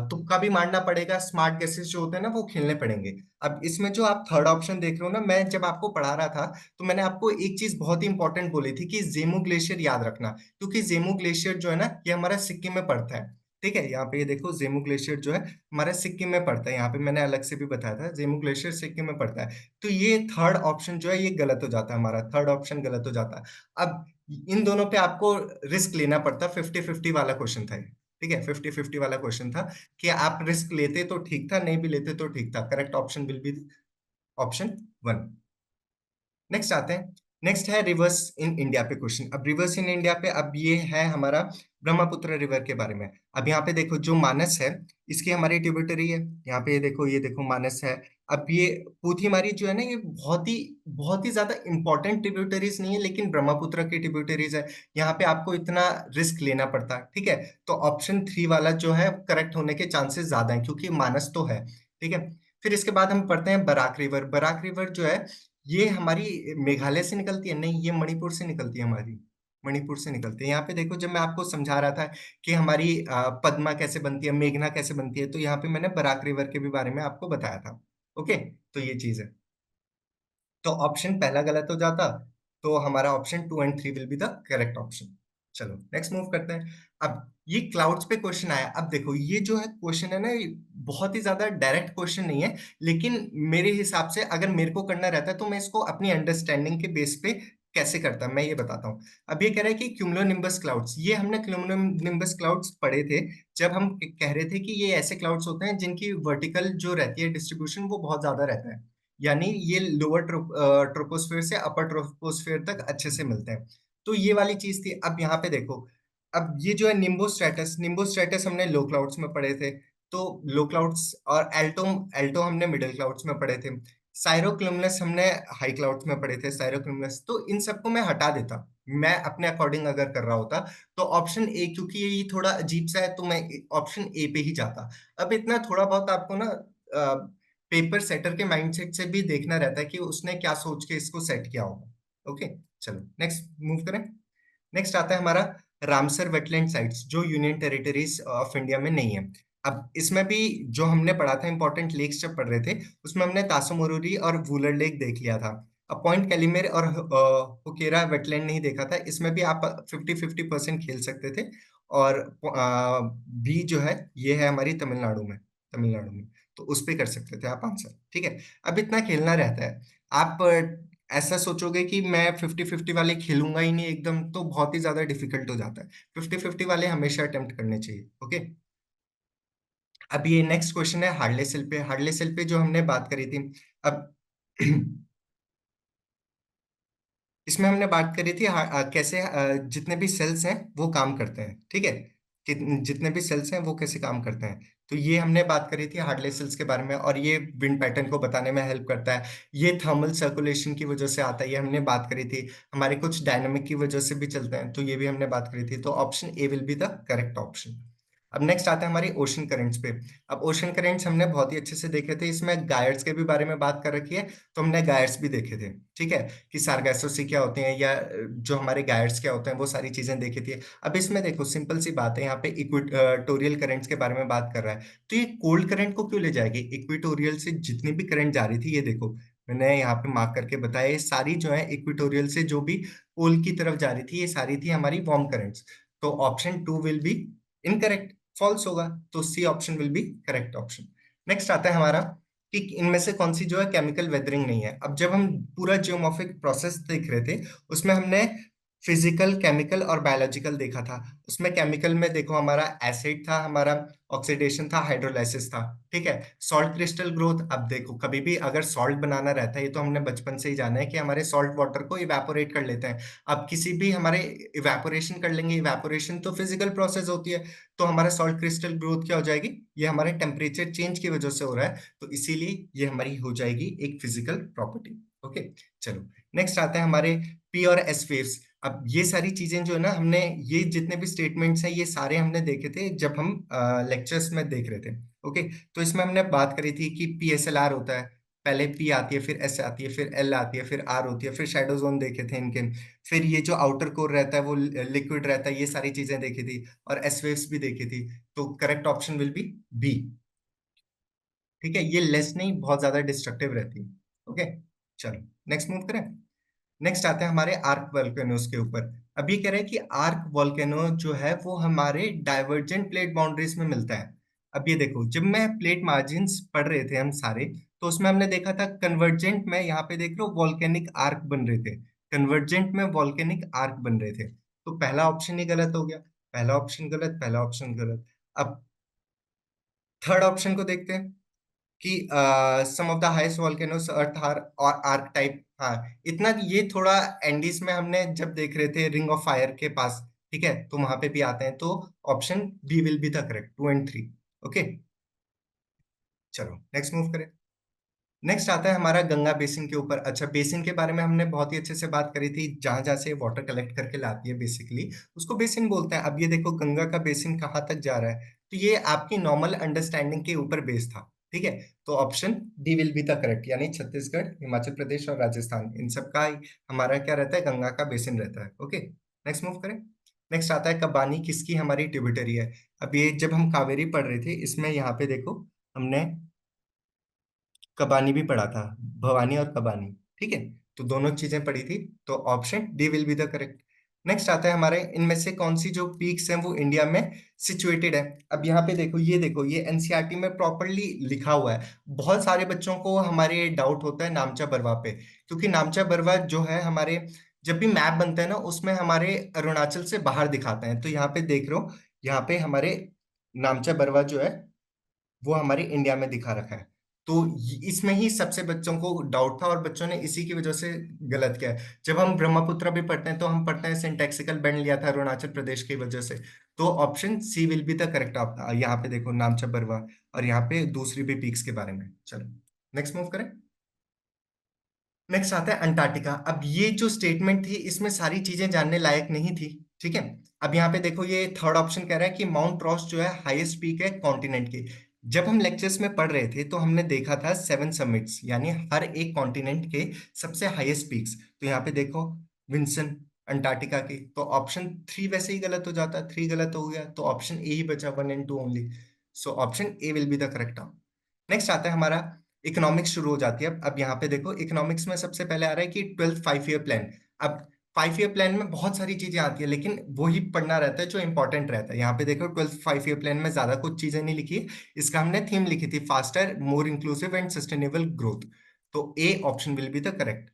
तुक्का भी मारना पड़ेगा, स्मार्ट गेसेस जो होते हैं ना वो खेलने पड़ेंगे। अब इसमें जो आप थर्ड ऑप्शन देख रहे हो ना, मैं जब आपको पढ़ा रहा था तो मैंने आपको एक चीज बहुत ही इंपॉर्टेंट बोली थी कि जेमू ग्लेशियर याद रखना, क्योंकि जेमू ग्लेशियर जो है ना ये हमारा सिक्किम में पड़ता है। ठीक है, यहाँ पे ये देखो जेमू ग्लेशियर जो है हमारा सिक्किम में पड़ता है, यहाँ पे मैंने अलग से भी बताया था जेमू ग्लेशियर सिक्किम में पड़ता है। तो ये थर्ड ऑप्शन जो है ये गलत हो जाता है, हमारा थर्ड ऑप्शन गलत हो जाता है। अब इन दोनों पे आपको रिस्क लेना पड़ता, 50-50 वाला क्वेश्चन था ये। ठीक है, 50-50 वाला क्वेश्चन था कि आप रिस्क लेते तो ठीक था, नहीं भी लेते तो ठीक था। Correct option will be option 1। Next आते हैं, नेक्स्ट है रिवर्स इन इंडिया पे क्वेश्चन। अब रिवर्स इन इंडिया पे अब ये है हमारा ब्रह्मपुत्र रिवर के बारे में। अब यहाँ पे देखो जो मानस है इसकी हमारी ट्रिब्यूटरी है, यहाँ पे ये देखो मानस है। अब ये पूथीमारी जो है ना ये बहुत ही ज्यादा इंपॉर्टेंट ट्रिब्यूटरीज नहीं है, लेकिन ब्रह्मपुत्र की ट्रिब्यूटरीज है। यहाँ पे आपको इतना रिस्क लेना पड़ता है। ठीक है, तो ऑप्शन 3 वाला जो है करेक्ट होने के चांसेस ज्यादा है, क्योंकि मानस तो है। ठीक है, फिर इसके बाद हम पढ़ते हैं बराक रिवर। बराक रिवर जो है ये हमारी मेघालय से निकलती है, नहीं ये मणिपुर से निकलती है हमारी, मणिपुर से निकलती है। यहाँ पे देखो जब मैं आपको समझा रहा था कि हमारी पद्मा कैसे बनती है, मेघना कैसे बनती है, तो यहाँ पे मैंने बराक रिवर के भी बारे में आपको बताया था। ओके, तो ये चीज है। तो ऑप्शन पहला गलत हो जाता, तो हमारा ऑप्शन 2 और 3 will be the correct option. चलो नेक्स्ट मूव करते हैं। अब ये क्लाउड्स पे क्वेश्चन आया। अब देखो ये जो है क्वेश्चन है ना ये बहुत ही ज्यादा डायरेक्ट क्वेश्चन नहीं है, लेकिन मेरे हिसाब से अगर मेरे को करना रहता है तो मैं इसको अपनी अंडरस्टैंडिंग के बेस पे कैसे करता मैं ये बताता हूँ। अब ये कह रहा है कि क्यूमुलोनिम्बस क्लाउड्स, ये हमने क्यूमुलोनिम्बस क्लाउड्स पढ़े थे जब हम कह रहे थे कि ये ऐसे क्लाउड्स होते हैं जिनकी वर्टिकल जो रहती है डिस्ट्रीब्यूशन वो बहुत ज्यादा रहता है, यानी ये लोअर ट्रोपोस्फेयर से अपर ट्रोपोस्फेयर तक अच्छे से मिलते हैं। तो ये वाली चीज थी। अब यहाँ पे देखो, अब ये जो है निम्बोस्ट्रेटस, निम्बोस्ट्रेटस हमने लो क्लाउड्स में पढ़े थे, तो लो क्लाउड्स, और एल्टो, एल्टो हमने मिडिल क्लाउड्स में पढ़े थे। साइरोक्लुमनस हमने हाई क्लाउड्स में पढ़े थे, साइरोक्लुमनस। तो इन सबको मैं हटा देता, मैं अपने अकॉर्डिंग अगर कर रहा होता तो ऑप्शन ए, क्योंकि ये थोड़ा अजीब सा है तो मैं ऑप्शन ए पे ही जाता। अब इतना थोड़ा बहुत आपको ना पेपर सेटर के माइंडसेट से भी देखना रहता है कि उसने क्या सोच के इसको सेट किया होगा। ओके, चलो नेक्स्ट मूव करें। नेक्स्ट आता है हमारा रामसर वेटलैंड साइट्स, जो यूनियन टेरिटरीज ऑफ इंडिया में नहीं है। अब इसमें भी जो हमने पढ़ा था इंपॉर्टेंट लेक्स जब पढ़ रहे थे, उसमें हमने तासो मोरूरी और वूलर लेक देख लिया था। अब पॉइंट कैलिमेर और हुकेरा वेटलैंड नहीं देखा था, इसमें भी आप 50-50% खेल सकते थे। और बी जो है ये है हमारी तमिलनाडु में, तमिलनाडु में, तो उस पे कर सकते थे आप आंसर। ठीक है, अब इतना खेलना रहता है। आप ऐसा सोचोगे कि मैं 50-50 वाले खेलूंगा ही नहीं एकदम, तो बहुत ही ज्यादा डिफिकल्ट हो जाता है। 50-50 वाले हमेशा अटेम्प्ट करने चाहिए। ओके, अब ये नेक्स्ट क्वेश्चन है हार्डले सेल पे। हार्डले सेल पे जो हमने बात करी थी, अब इसमें हमने बात करी थी कैसे जितने भी सेल्स हैं वो काम करते हैं। ठीक है, कि जितने भी सेल्स हैं वो कैसे काम करते हैं, तो ये हमने बात करी थी हार्डले सेल्स के बारे में, और ये विंड पैटर्न को बताने में हेल्प करता है। ये थर्मल सर्कुलेशन की वजह से आता है, ये हमने बात करी थी। हमारे कुछ डायनामिक की वजह से भी चलते हैं, तो ये भी हमने बात करी थी। तो option A will be the correct option. अब नेक्स्ट आता है हमारी ओशन करेंट्स पे। अब ओशन करेंट्स हमने बहुत ही अच्छे से देखे थे, इसमें गायर्स के भी बारे में बात कर रखी है, तो हमने गायर्स भी देखे थे। ठीक है, कि सार्गासोसी क्या होते हैं या जो हमारे गायर्स क्या होते हैं, वो सारी चीजें देखी थी। अब इसमें देखो सिंपल सी बात है, यहाँ पे इक्वेटोरियल करंट्स के बारे में बात कर रहा है, तो ये कोल्ड करंट को क्यों ले जाएगी? इक्वेटोरियल से जितनी भी करंट जा रही थी, ये देखो मैंने यहाँ पे मार्क करके बताया, ये सारी जो है इक्वेटोरियल से जो भी पोल की तरफ जा रही थी, ये सारी थी हमारी वार्म करंट्स। तो option 2 will be incorrect, false होगा, तो C option will be correct option. Next आता है हमारा कि इनमें से कौन सी जो है केमिकल वेदरिंग नहीं है। अब जब हम पूरा जियोमॉर्फिक प्रोसेस देख रहे थे, उसमें हमने फिजिकल, केमिकल और बायोलॉजिकल देखा था। उसमें केमिकल में देखो हमारा एसिड था, हमारा ऑक्सीडेशन था, हाइड्रोलाइसिस था। ठीक है, सॉल्ट क्रिस्टल ग्रोथ। अब देखो कभी भी अगर सॉल्ट बनाना रहता है, ये तो हमने बचपन से ही जाना है कि हमारे सॉल्ट वाटर को इवेपोरेट कर लेते हैं। अब किसी भी हमारे इवेपोरेशन कर लेंगे, इवेपोरेशन तो फिजिकल प्रोसेस होती है, तो हमारा सॉल्ट क्रिस्टल ग्रोथ क्या हो जाएगी? ये हमारे टेम्परेचर चेंज की वजह से हो रहा है, तो इसीलिए ये हमारी हो जाएगी एक फिजिकल प्रॉपर्टी। ओके, चलो नेक्स्ट आता है हमारे पी और एस वेव्स। अब ये सारी चीजें जो है ना, हमने ये जितने भी स्टेटमेंट्स हैं ये सारे हमने देखे थे जब हम लेक्चर्स में देख रहे थे। ओके, तो इसमें हमने बात करी थी कि पीएसएलआर होता है, पहले पी आती है, फिर एस आती है, फिर एल आती है, फिर आर होती है, फिर शैडो जोन देखे थे इनके, फिर ये जो आउटर कोर रहता है वो लिक्विड रहता है, ये सारी चीजें देखी थी, और एस वेव्स भी देखी थी। तो correct option will be B. ठीक है, ये लेस नहीं, बहुत ज्यादा डिस्ट्रक्टिव रहती है। ओके, चलो नेक्स्ट मूव करें। नेक्स्ट आते हैं हमारे आर्क वोल्केनोज के ऊपर। अब ये कह रहे हैं कि आर्क वोल्केनो जो है वो हमारे डाइवर्जेंट प्लेट बाउंड्रीज में मिलता है। अब ये देखो, जब मैं प्लेट मार्जिन्स पढ़ रहे थे हम सारे, तो उसमें हमने देखा था कन्वर्जेंट में, यहाँ पे देख रहे हो वॉल्केनिक आर्क बन रहे थे, कन्वर्जेंट में वॉल्केनिक आर्क बन रहे थे। तो पहला ऑप्शन ही गलत हो गया, पहला ऑप्शन गलत, पहला ऑप्शन गलत। अब थर्ड ऑप्शन को देखते हैं कि sum of the highest volcanoes earth are और आर्क टाइप। हाँ, इतना ये थोड़ा एंडीज में हमने जब देख रहे थे रिंग ऑफ फायर के पास, ठीक है, तो वहां पे भी आते हैं। तो option B will be the correct, 2 और 3। ओके, चलो नेक्स्ट मूव करें। नेक्स्ट आता है हमारा गंगा बेसिन के ऊपर। अच्छा, बेसिन के बारे में हमने बहुत ही अच्छे से बात करी थी, जहां जहां से वाटर कलेक्ट करके लाती है बेसिकली उसको बेसिन बोलते हैं। अब ये देखो गंगा का बेसिन कहाँ तक जा रहा है, तो ये आपकी नॉर्मल अंडरस्टैंडिंग के ऊपर बेस था। ठीक है, तो option D will be the correct, यानी छत्तीसगढ़, हिमाचल प्रदेश और राजस्थान, इन सब का हमारा क्या रहता है, गंगा का बेसिन रहता है। ओके, नेक्स्ट मूव करें। नेक्स्ट आता है कबानी किसकी हमारी ट्रिब्यूटरी है। अब ये जब हम कावेरी पढ़ रहे थे, इसमें यहाँ पे देखो हमने कबानी भी पढ़ा था, भवानी और कबानी। ठीक है, तो दोनों चीजें पढ़ी थी, तो option D will be the correct. Next आता है हमारे, इनमें से कौन सी जो पीक्स हैं वो इंडिया में सिचुएटेड है। अब यहाँ पे देखो, ये देखो, ये एनसीईआरटी में प्रॉपरली लिखा हुआ है। बहुत सारे बच्चों को हमारे डाउट होता है नामचा बरवा पे, क्योंकि नामचा बरवा जो है हमारे, जब भी मैप बनता है ना उसमें हमारे अरुणाचल से बाहर दिखाते हैं। तो यहाँ पे देख रहे हो, यहाँ पे हमारे नामचा बरवा जो है वो हमारे इंडिया में दिखा रखा है। तो इसमें ही सबसे बच्चों को डाउट था, और बच्चों ने इसी की वजह से गलत किया है। जब हम ब्रह्मपुत्र भी पढ़ते हैं तो हम पढ़ते हैं सिंटैक्सिकल बैंड लिया था अरुणाचल प्रदेश की वजह से। तो option C will be the correct. आप यहाँ पे देखो नामचा बरवा, और यहाँ पे दूसरी भी पीक्स के बारे में। चलो नेक्स्ट मूव करें। नेक्स्ट आता है अंटार्कटिका। अब ये जो स्टेटमेंट थी इसमें सारी चीजें जानने लायक नहीं थी। ठीक है, अब यहाँ पे देखो, ये थर्ड ऑप्शन कह रहा है कि माउंट रॉस जो है हाईएस्ट पीक है कॉन्टिनेंट की। जब हम लेक्चर्स में पढ़ रहे थे तो हमने देखा था 7 समिट्स, यानी हर एक कॉन्टिनेंट के सबसे हाईएस्ट पीक्स। तो यहाँ पे देखो विंसन अंटार्कटिका की, तो ऑप्शन 3 वैसे ही गलत हो जाता, 3 गलत हो गया, तो ऑप्शन ए ही बचा, 1 and 2 only. So option A will be the correct. Next आता है हमारा इकोनॉमिक्स शुरू हो जाती है। अब यहाँ पे देखो इकोनॉमिक्स में सबसे पहले आ रहा है कि 12th 5 ईयर प्लान। अब 5 ईयर प्लान में बहुत सारी चीजें आती है, लेकिन वो ही पढ़ना रहता है जो इंपॉर्टेंट रहता है। यहाँ पे देखो 12th 5 ईयर प्लान में ज्यादा कुछ चीजें नहीं लिखी है, इसका हमने थीम लिखी थी, faster more inclusive and sustainable growth. तो a option will be the correct.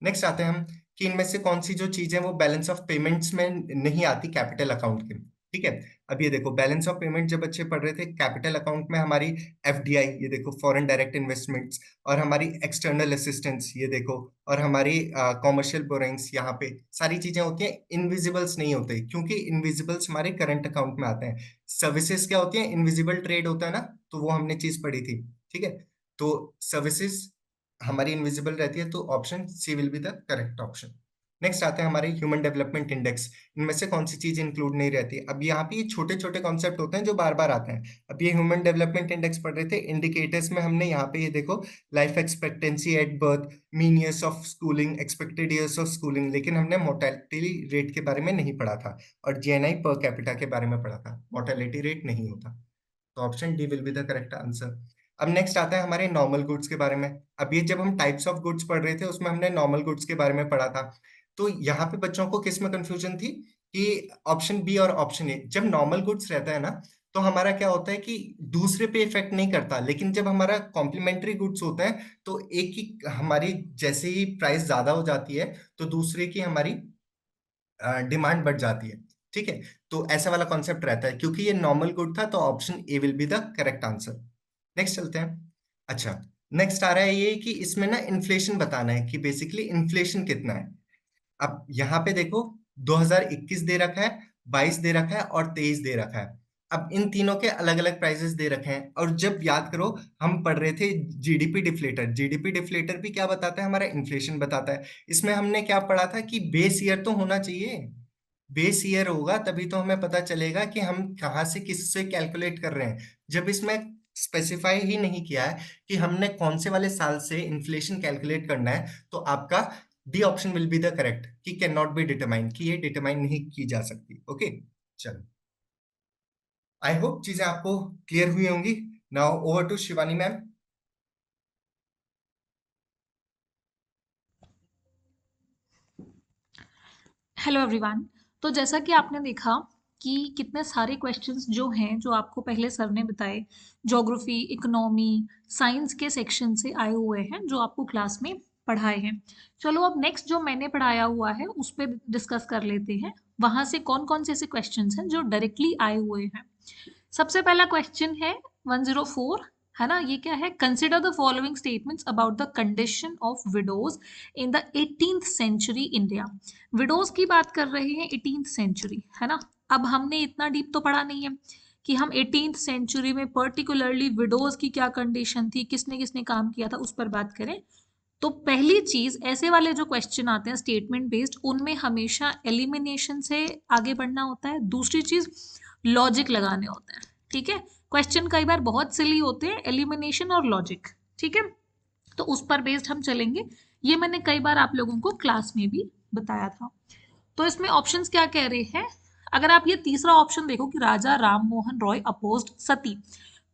Next आते हैं हम कि इनमें से कौन सी जो चीजें वो बैलेंस ऑफ पेमेंट्स में नहीं आती कैपिटल अकाउंट के। ठीक है, अब ये देखो बैलेंस ऑफ पेमेंट जब बच्चे पढ़ रहे थे कैपिटल अकाउंट में हमारी एफडीआई, ये देखो फॉरेन डायरेक्ट इन्वेस्टमेंट्स, और हमारी एक्सटर्नल असिस्टेंस ये देखो, और हमारी कॉमर्शियल बोरिंग्स, यहाँ पे सारी चीजें होती हैं। इनविजिबल्स नहीं होते, क्योंकि इनविजिबल्स हमारे करंट अकाउंट में आते हैं। सर्विसेज क्या होती है, इनविजिबल ट्रेड होता है ना, तो वो हमने चीज पढ़ी थी। ठीक है, तो सर्विसेज हमारी इनविजिबल रहती है, तो option C will be the correct option. Next आते हैं हमारे ह्यूमन डेवलपमेंट इंडेक्स। इनमें से कौन सी चीज इंक्लूड नहीं रहती। अब यहाँ पे ये छोटे छोटे कॉन्सेप्ट होते हैं जो बार बार आते हैं। अब ये ह्यूमन डेवलपमेंट इंडेक्स पढ़ रहे थे, इंडिकेटर्स में हमने यहाँ पे ये देखो life expectancy at birth, mean years of schooling, expected years of schooling, लेकिन हमने मोर्टेलिटी रेट के बारे में नहीं पढ़ा था, और जीएनआई पर कैपिटा के बारे में पढ़ा था, मोर्टेलिटी रेट नहीं होता। तो option D will be the correct answer. अब नेक्स्ट आता है हमारे नॉर्मल गुड्स के बारे में। अब ये जब हम टाइप्स ऑफ गुड्स पढ़ रहे थे उसमें हमने नॉर्मल गुड्स के बारे में पढ़ा था। तो यहाँ पे बच्चों को किस में कंफ्यूजन थी कि ऑप्शन बी और ऑप्शन ए, जब नॉर्मल गुड्स रहता है ना तो हमारा क्या होता है कि दूसरे पे इफेक्ट नहीं करता, लेकिन जब हमारा कॉम्प्लीमेंट्री गुड्स होता है तो एक ही हमारी जैसे ही प्राइस ज्यादा हो जाती है तो दूसरे की हमारी डिमांड बढ़ जाती है। ठीक है, तो ऐसा वाला कॉन्सेप्ट रहता है, क्योंकि ये नॉर्मल गुड था तो option A will be the correct answer. Next चलते हैं। अच्छा, नेक्स्ट आ रहा है ये कि इसमें ना इन्फ्लेशन बताना है कि बेसिकली इन्फ्लेशन कितना है। अब यहाँ पे देखो 2021 दे रखा है, 22 दे रखा है और 23 दे रखा है। अब इन तीनों के अलग अलग प्राइसेस दे रखे हैं, और जब याद करो हम पढ़ रहे थे जीडीपी डिफ्लेटर, जीडीपी डिफ्लेटर भी क्या बताता है, हमारा इन्फ्लेशन बताता है। इसमें हमने क्या पढ़ा था कि बेस ईयर तो होना चाहिए, बेस ईयर होगा तभी तो हमें पता चलेगा कि हम कहाँ से किससे कैलकुलेट कर रहे हैं। जब इसमें स्पेसिफाई ही नहीं किया है कि हमने कौन से वाले साल से इन्फ्लेशन कैलकुलेट करना है, तो आपका D option will be the correct, कि कैन नॉट बी डिटरमाइन, कि ये डिटरमाइन नहीं की जा सकती। ओके, चलो, आई होप चीजें आपको क्लियर हुई होंगी। Now over to Shivani ma'am. Hello everyone. तो जैसा कि आपने देखा कि कितने सारे क्वेश्चंस जो हैं जो आपको पहले सर ने बताए, ज्योग्राफी, इकोनॉमी, साइंस के सेक्शन से आए हुए हैं जो आपको क्लास में पढ़ाए हैं। चलो अब नेक्स्ट जो मैंने पढ़ाया हुआ है उस पर डिस्कस कर लेते हैं। वहाँ से कौन कौन से ऐसे क्वेश्चंस हैं जो डायरेक्टली आए हुए हैं। सबसे पहला क्वेश्चन है 104, है ना। ये क्या है? Consider the following statements about the condition of widows in the 18th century India. Widows की बात कर रहे हैं 18th सेंचुरी, है ना। अब हमने इतना डीप तो पढ़ा नहीं है कि हम 18th सेंचुरी में पर्टिकुलरली विडोज की क्या कंडीशन थी, किसने किसने काम किया था, उस पर बात करें। तो पहली चीज, ऐसे वाले जो क्वेश्चन आते हैं स्टेटमेंट बेस्ड, उनमें हमेशा एलिमिनेशन से आगे बढ़ना होता है। दूसरी चीज, लॉजिक लगाने होते हैं। ठीक है, क्वेश्चन कई बार बहुत सिली होते हैं, एलिमिनेशन और लॉजिक। ठीक है, तो उस पर बेस्ड हम चलेंगे। ये मैंने कई बार आप लोगों को क्लास में भी बताया था। तो इसमें ऑप्शंस क्या कह रहे हैं? अगर आप ये तीसरा ऑप्शन देखो कि राजा राम मोहन रॉय अपोज्ड सती,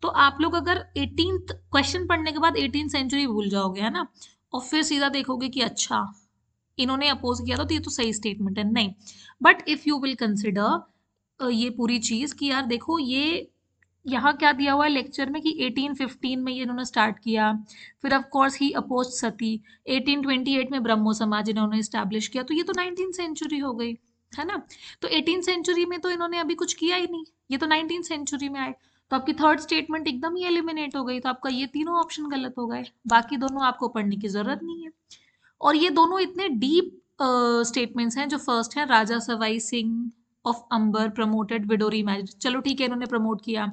तो आप लोग अगर 18th क्वेश्चन पढ़ने के बाद 18th सेंचुरी भूल जाओगे, है ना, और फिर सीधा देखोगे कि अच्छा इन्होंने अपोज किया था तो ये तो सही स्टेटमेंट है। नहीं, but if you will consider ये पूरी चीज कि यार देखो ये यहाँ क्या दिया हुआ है लेक्चर में कि 1815 में ये इन्होंने स्टार्ट किया, फिर ऑफ कोर्स ही अपोज सती, 1828 में ब्रह्मो समाज इन्होंने स्टैब्लिश किया, तो ये तो 19th सेंचुरी हो गई, है ना। तो 18th सेंचुरी में तो इन्होंने अभी कुछ किया ही नहीं, ये तो 19th सेंचुरी में आए, तो आपकी थर्ड स्टेटमेंट एकदम ही एलिमिनेट हो गई। तो आपका ये तीनों ऑप्शन गलत हो गए, बाकी दोनों आपको पढ़ने की जरूरत नहीं है। और ये दोनों इतने डीप स्टेटमेंट्स हैं। जो फर्स्ट है, Raja Sawai Singh of Amber promoted widow remarriage, चलो ठीक है इन्होंने प्रमोट किया।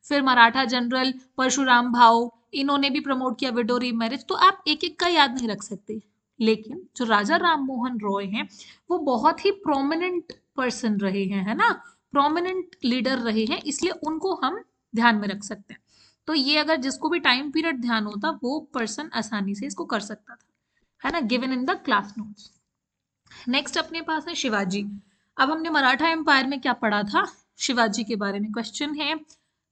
फिर मराठा जनरल परशुराम भाऊ, इन्होंने भी प्रमोट किया विडोरी मैरिज। तो आप एक एक का याद नहीं रख सकते, लेकिन जो राजा राम मोहन रॉय हैं वो बहुत ही प्रोमिनेंट पर्सन रहे हैं, है ना, प्रोमिनेंट लीडर रहे हैं, इसलिए उनको हम ध्यान में रख सकते हैं। तो ये अगर जिसको भी टाइम पीरियड ध्यान होता वो पर्सन आसानी से इसको कर सकता था, है ना, given in the class notes. Next अपने पास है शिवाजी। अब हमने मराठा एम्पायर में क्या पढ़ा था, शिवाजी के बारे में क्वेश्चन है।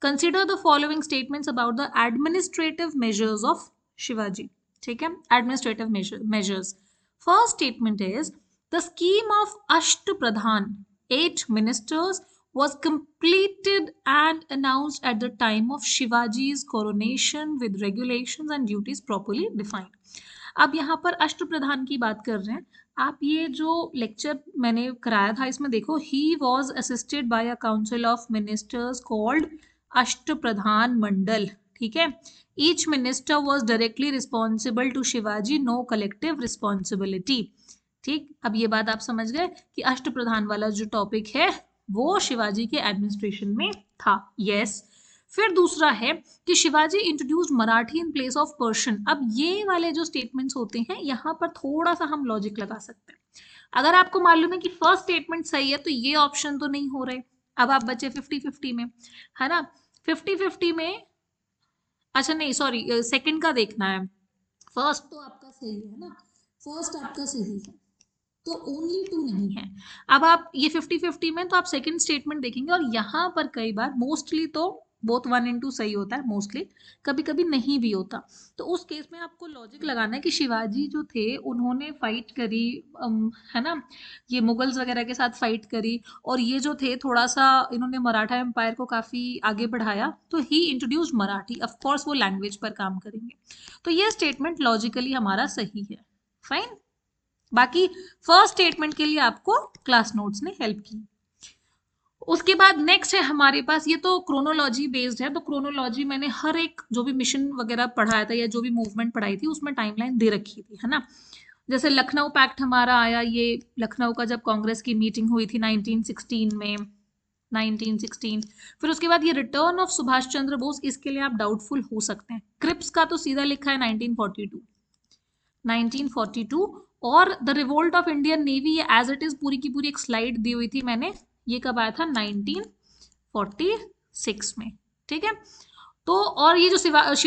Consider the following statements about the administrative measures of Shivaji. ठीक है, administrative measures. First statement is the scheme of अष्ट प्रधान, 8 ministers, was completed and announced at the time of Shivaji's coronation with regulations and duties properly defined। अब यहाँ पर अष्ट प्रधान की बात कर रहे हैं। आप ये जो लेक्चर मैंने कराया था इसमें देखो, he was assisted by a council of ministers called Ashta Pradhan Mandal. ठीक है, each minister was directly responsible to Shivaji, no collective responsibility. ठीक, अब ये बात आप समझ गए कि अष्ट प्रधान वाला जो टॉपिक है वो शिवाजी के एडमिनिस्ट्रेशन में था। यस। फिर दूसरा है कि Shivaji introduced Marathi in place of Persian. अब ये वाले जो स्टेटमेंट्स होते हैं यहाँ पर थोड़ा सा हम लॉजिक लगा सकते हैं। अगर आपको मालूम है कि फर्स्ट स्टेटमेंट सही है तो ये ऑप्शन तो नहीं हो रहे। अब आप बचे 50-50 में, है ना। 50-50 में, अच्छा नहीं सॉरी, सेकंड का देखना है। फर्स्ट तो आपका सही है ना, फर्स्ट आपका सही है, तो ओनली 2 नहीं है। अब आप ये 50-50 में तो आप सेकंड स्टेटमेंट देखेंगे, और यहाँ पर कई बार मोस्टली तो बोथ 1 and 2 सही होता है, मोस्टली, कभी कभी नहीं भी होता। तो उस केस में आपको लॉजिक लगाना है कि शिवाजी जो थे उन्होंने फाइट करी, है ना, ये मुगल्स वगैरह के साथ फाइट करी, और ये जो थे थोड़ा सा इन्होंने मराठा एम्पायर को काफ़ी आगे बढ़ाया, तो ही इंट्रोड्यूस मराठी। ऑफ कोर्स वो लैंग्वेज पर काम करेंगे, तो ये स्टेटमेंट लॉजिकली हमारा सही है। फाइन। बाकी फर्स्ट स्टेटमेंट के लिए आपको क्लास नोट्स ने हेल्प की। उसके बाद नेक्स्ट है हमारे पास, ये तो क्रोनोलॉजी बेस्ड है, तो क्रोनोलॉजी मैंने हर एक जो भी मिशन वगैरह पढ़ाया था या जो भी मूवमेंट पढ़ाई थी उसमें टाइमलाइन दे रखी थी, है ना। जैसे लखनऊ पैक्ट हमारा आया, ये लखनऊ का जब कांग्रेस की मीटिंग हुई थी 1916 में, 1916। फिर उसके बाद ये रिटर्न ऑफ सुभाष चंद्र बोस, इसके लिए आप डाउटफुल हो सकते हैं। क्रिप्स का तो सीधा लिखा है 1942, 1942। और the revolt of Indian navy, ये एज इट इज पूरी की पूरी एक स्लाइड दी हुई थी मैंने, ये कब आया था 1946 में। ठीक है, तो और ये जो सुभाष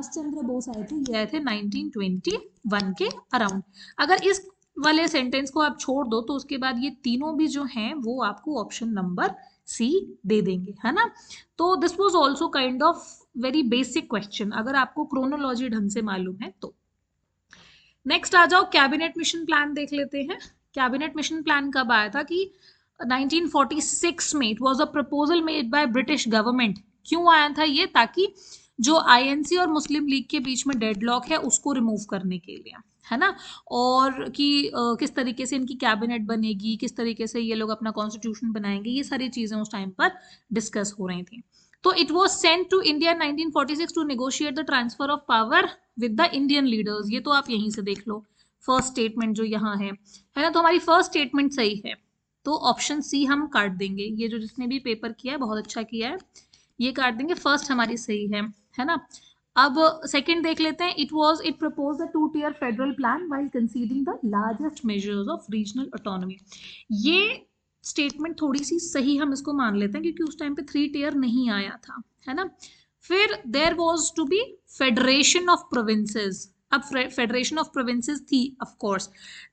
चंद्र बोस आए थे, ये आए थे 1921 के अराउंड। अगर इस वाले सेंटेंस को आप छोड़ दो तो उसके बाद ये तीनों भी जो हैं वो आपको ऑप्शन नंबर सी दे देंगे, है ना। तो this was also kind of very basic question, अगर आपको क्रोनोलॉजी ढंग से मालूम है तो। नेक्स्ट आ जाओ, कैबिनेट मिशन प्लान देख लेते हैं। कैबिनेट मिशन प्लान कब आया था कि 1946 में। It was a proposal made by British government. क्यों आया था ये? ताकि जो आईएनसी और मुस्लिम लीग के बीच में डेडलॉक है उसको रिमूव करने के लिए, है ना। और कि किस तरीके से इनकी कैबिनेट बनेगी, किस तरीके से ये लोग अपना कॉन्स्टिट्यूशन बनाएंगे, ये सारी चीजें उस टाइम पर डिस्कस हो रही थी। तो it was sent to India 1946 to negotiate the transfer of power with the Indian leaders. ये तो आप यहीं से देख लो, फर्स्ट स्टेटमेंट जो यहाँ है ना। तो हमारी फर्स्ट स्टेटमेंट सही है, तो ऑप्शन सी हम काट देंगे। ये जो जिसने भी पेपर किया है बहुत अच्छा किया है, ये काट देंगे, फर्स्ट हमारी सही है ना। अब सेकंड देख लेते हैं। It propose the 2-tier federal plan while considering the largest measures of regional autonomy. ये स्टेटमेंट थोड़ी सी सही हम इसको मान लेते हैं क्योंकि उस टाइम पे 3-tier नहीं आया था, है ना। फिर there was to be federation of provinces. अब फेडरेशन ऑफ प्रोविंसेस थी ऑफ कोर्स,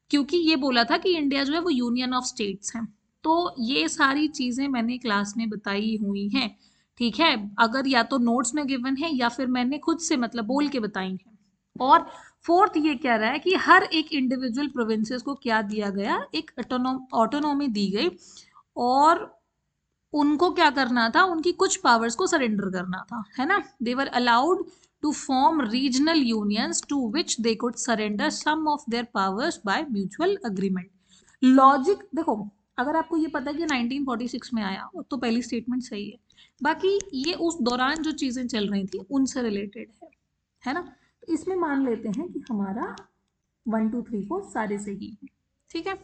क्योंकि ये बोला था कि इंडिया जो है वो यूनियन ऑफ स्टेट्स है। तो ये सारी चीजें मैंने क्लास में बताई हुई हैं, ठीक है। अगर या तो नोट्स में गिवन है या फिर मैंने खुद से मतलब बोल के बताई है। और फोर्थ ये कह रहा है कि हर एक इंडिविजुअल प्रोविंसेस को क्या दिया गया, एक ऑटोनॉमी दी गई और उनको क्या करना था, उनकी कुछ पावर्स को सरेंडर करना था, है ना। They were allowed to form regional unions to which they could surrender some of their powers by mutual agreement. Logic देखो, अगर आपको ये पता है कि 1946 में आया तो पहली स्टेटमेंट सही है। बाकी ये उस दौरान जो चीजें चल रही थी उनसे रिलेटेड है ना। तो इसमें मान लेते हैं कि हमारा 1 2 3 4 सारे सही है, ठीक है।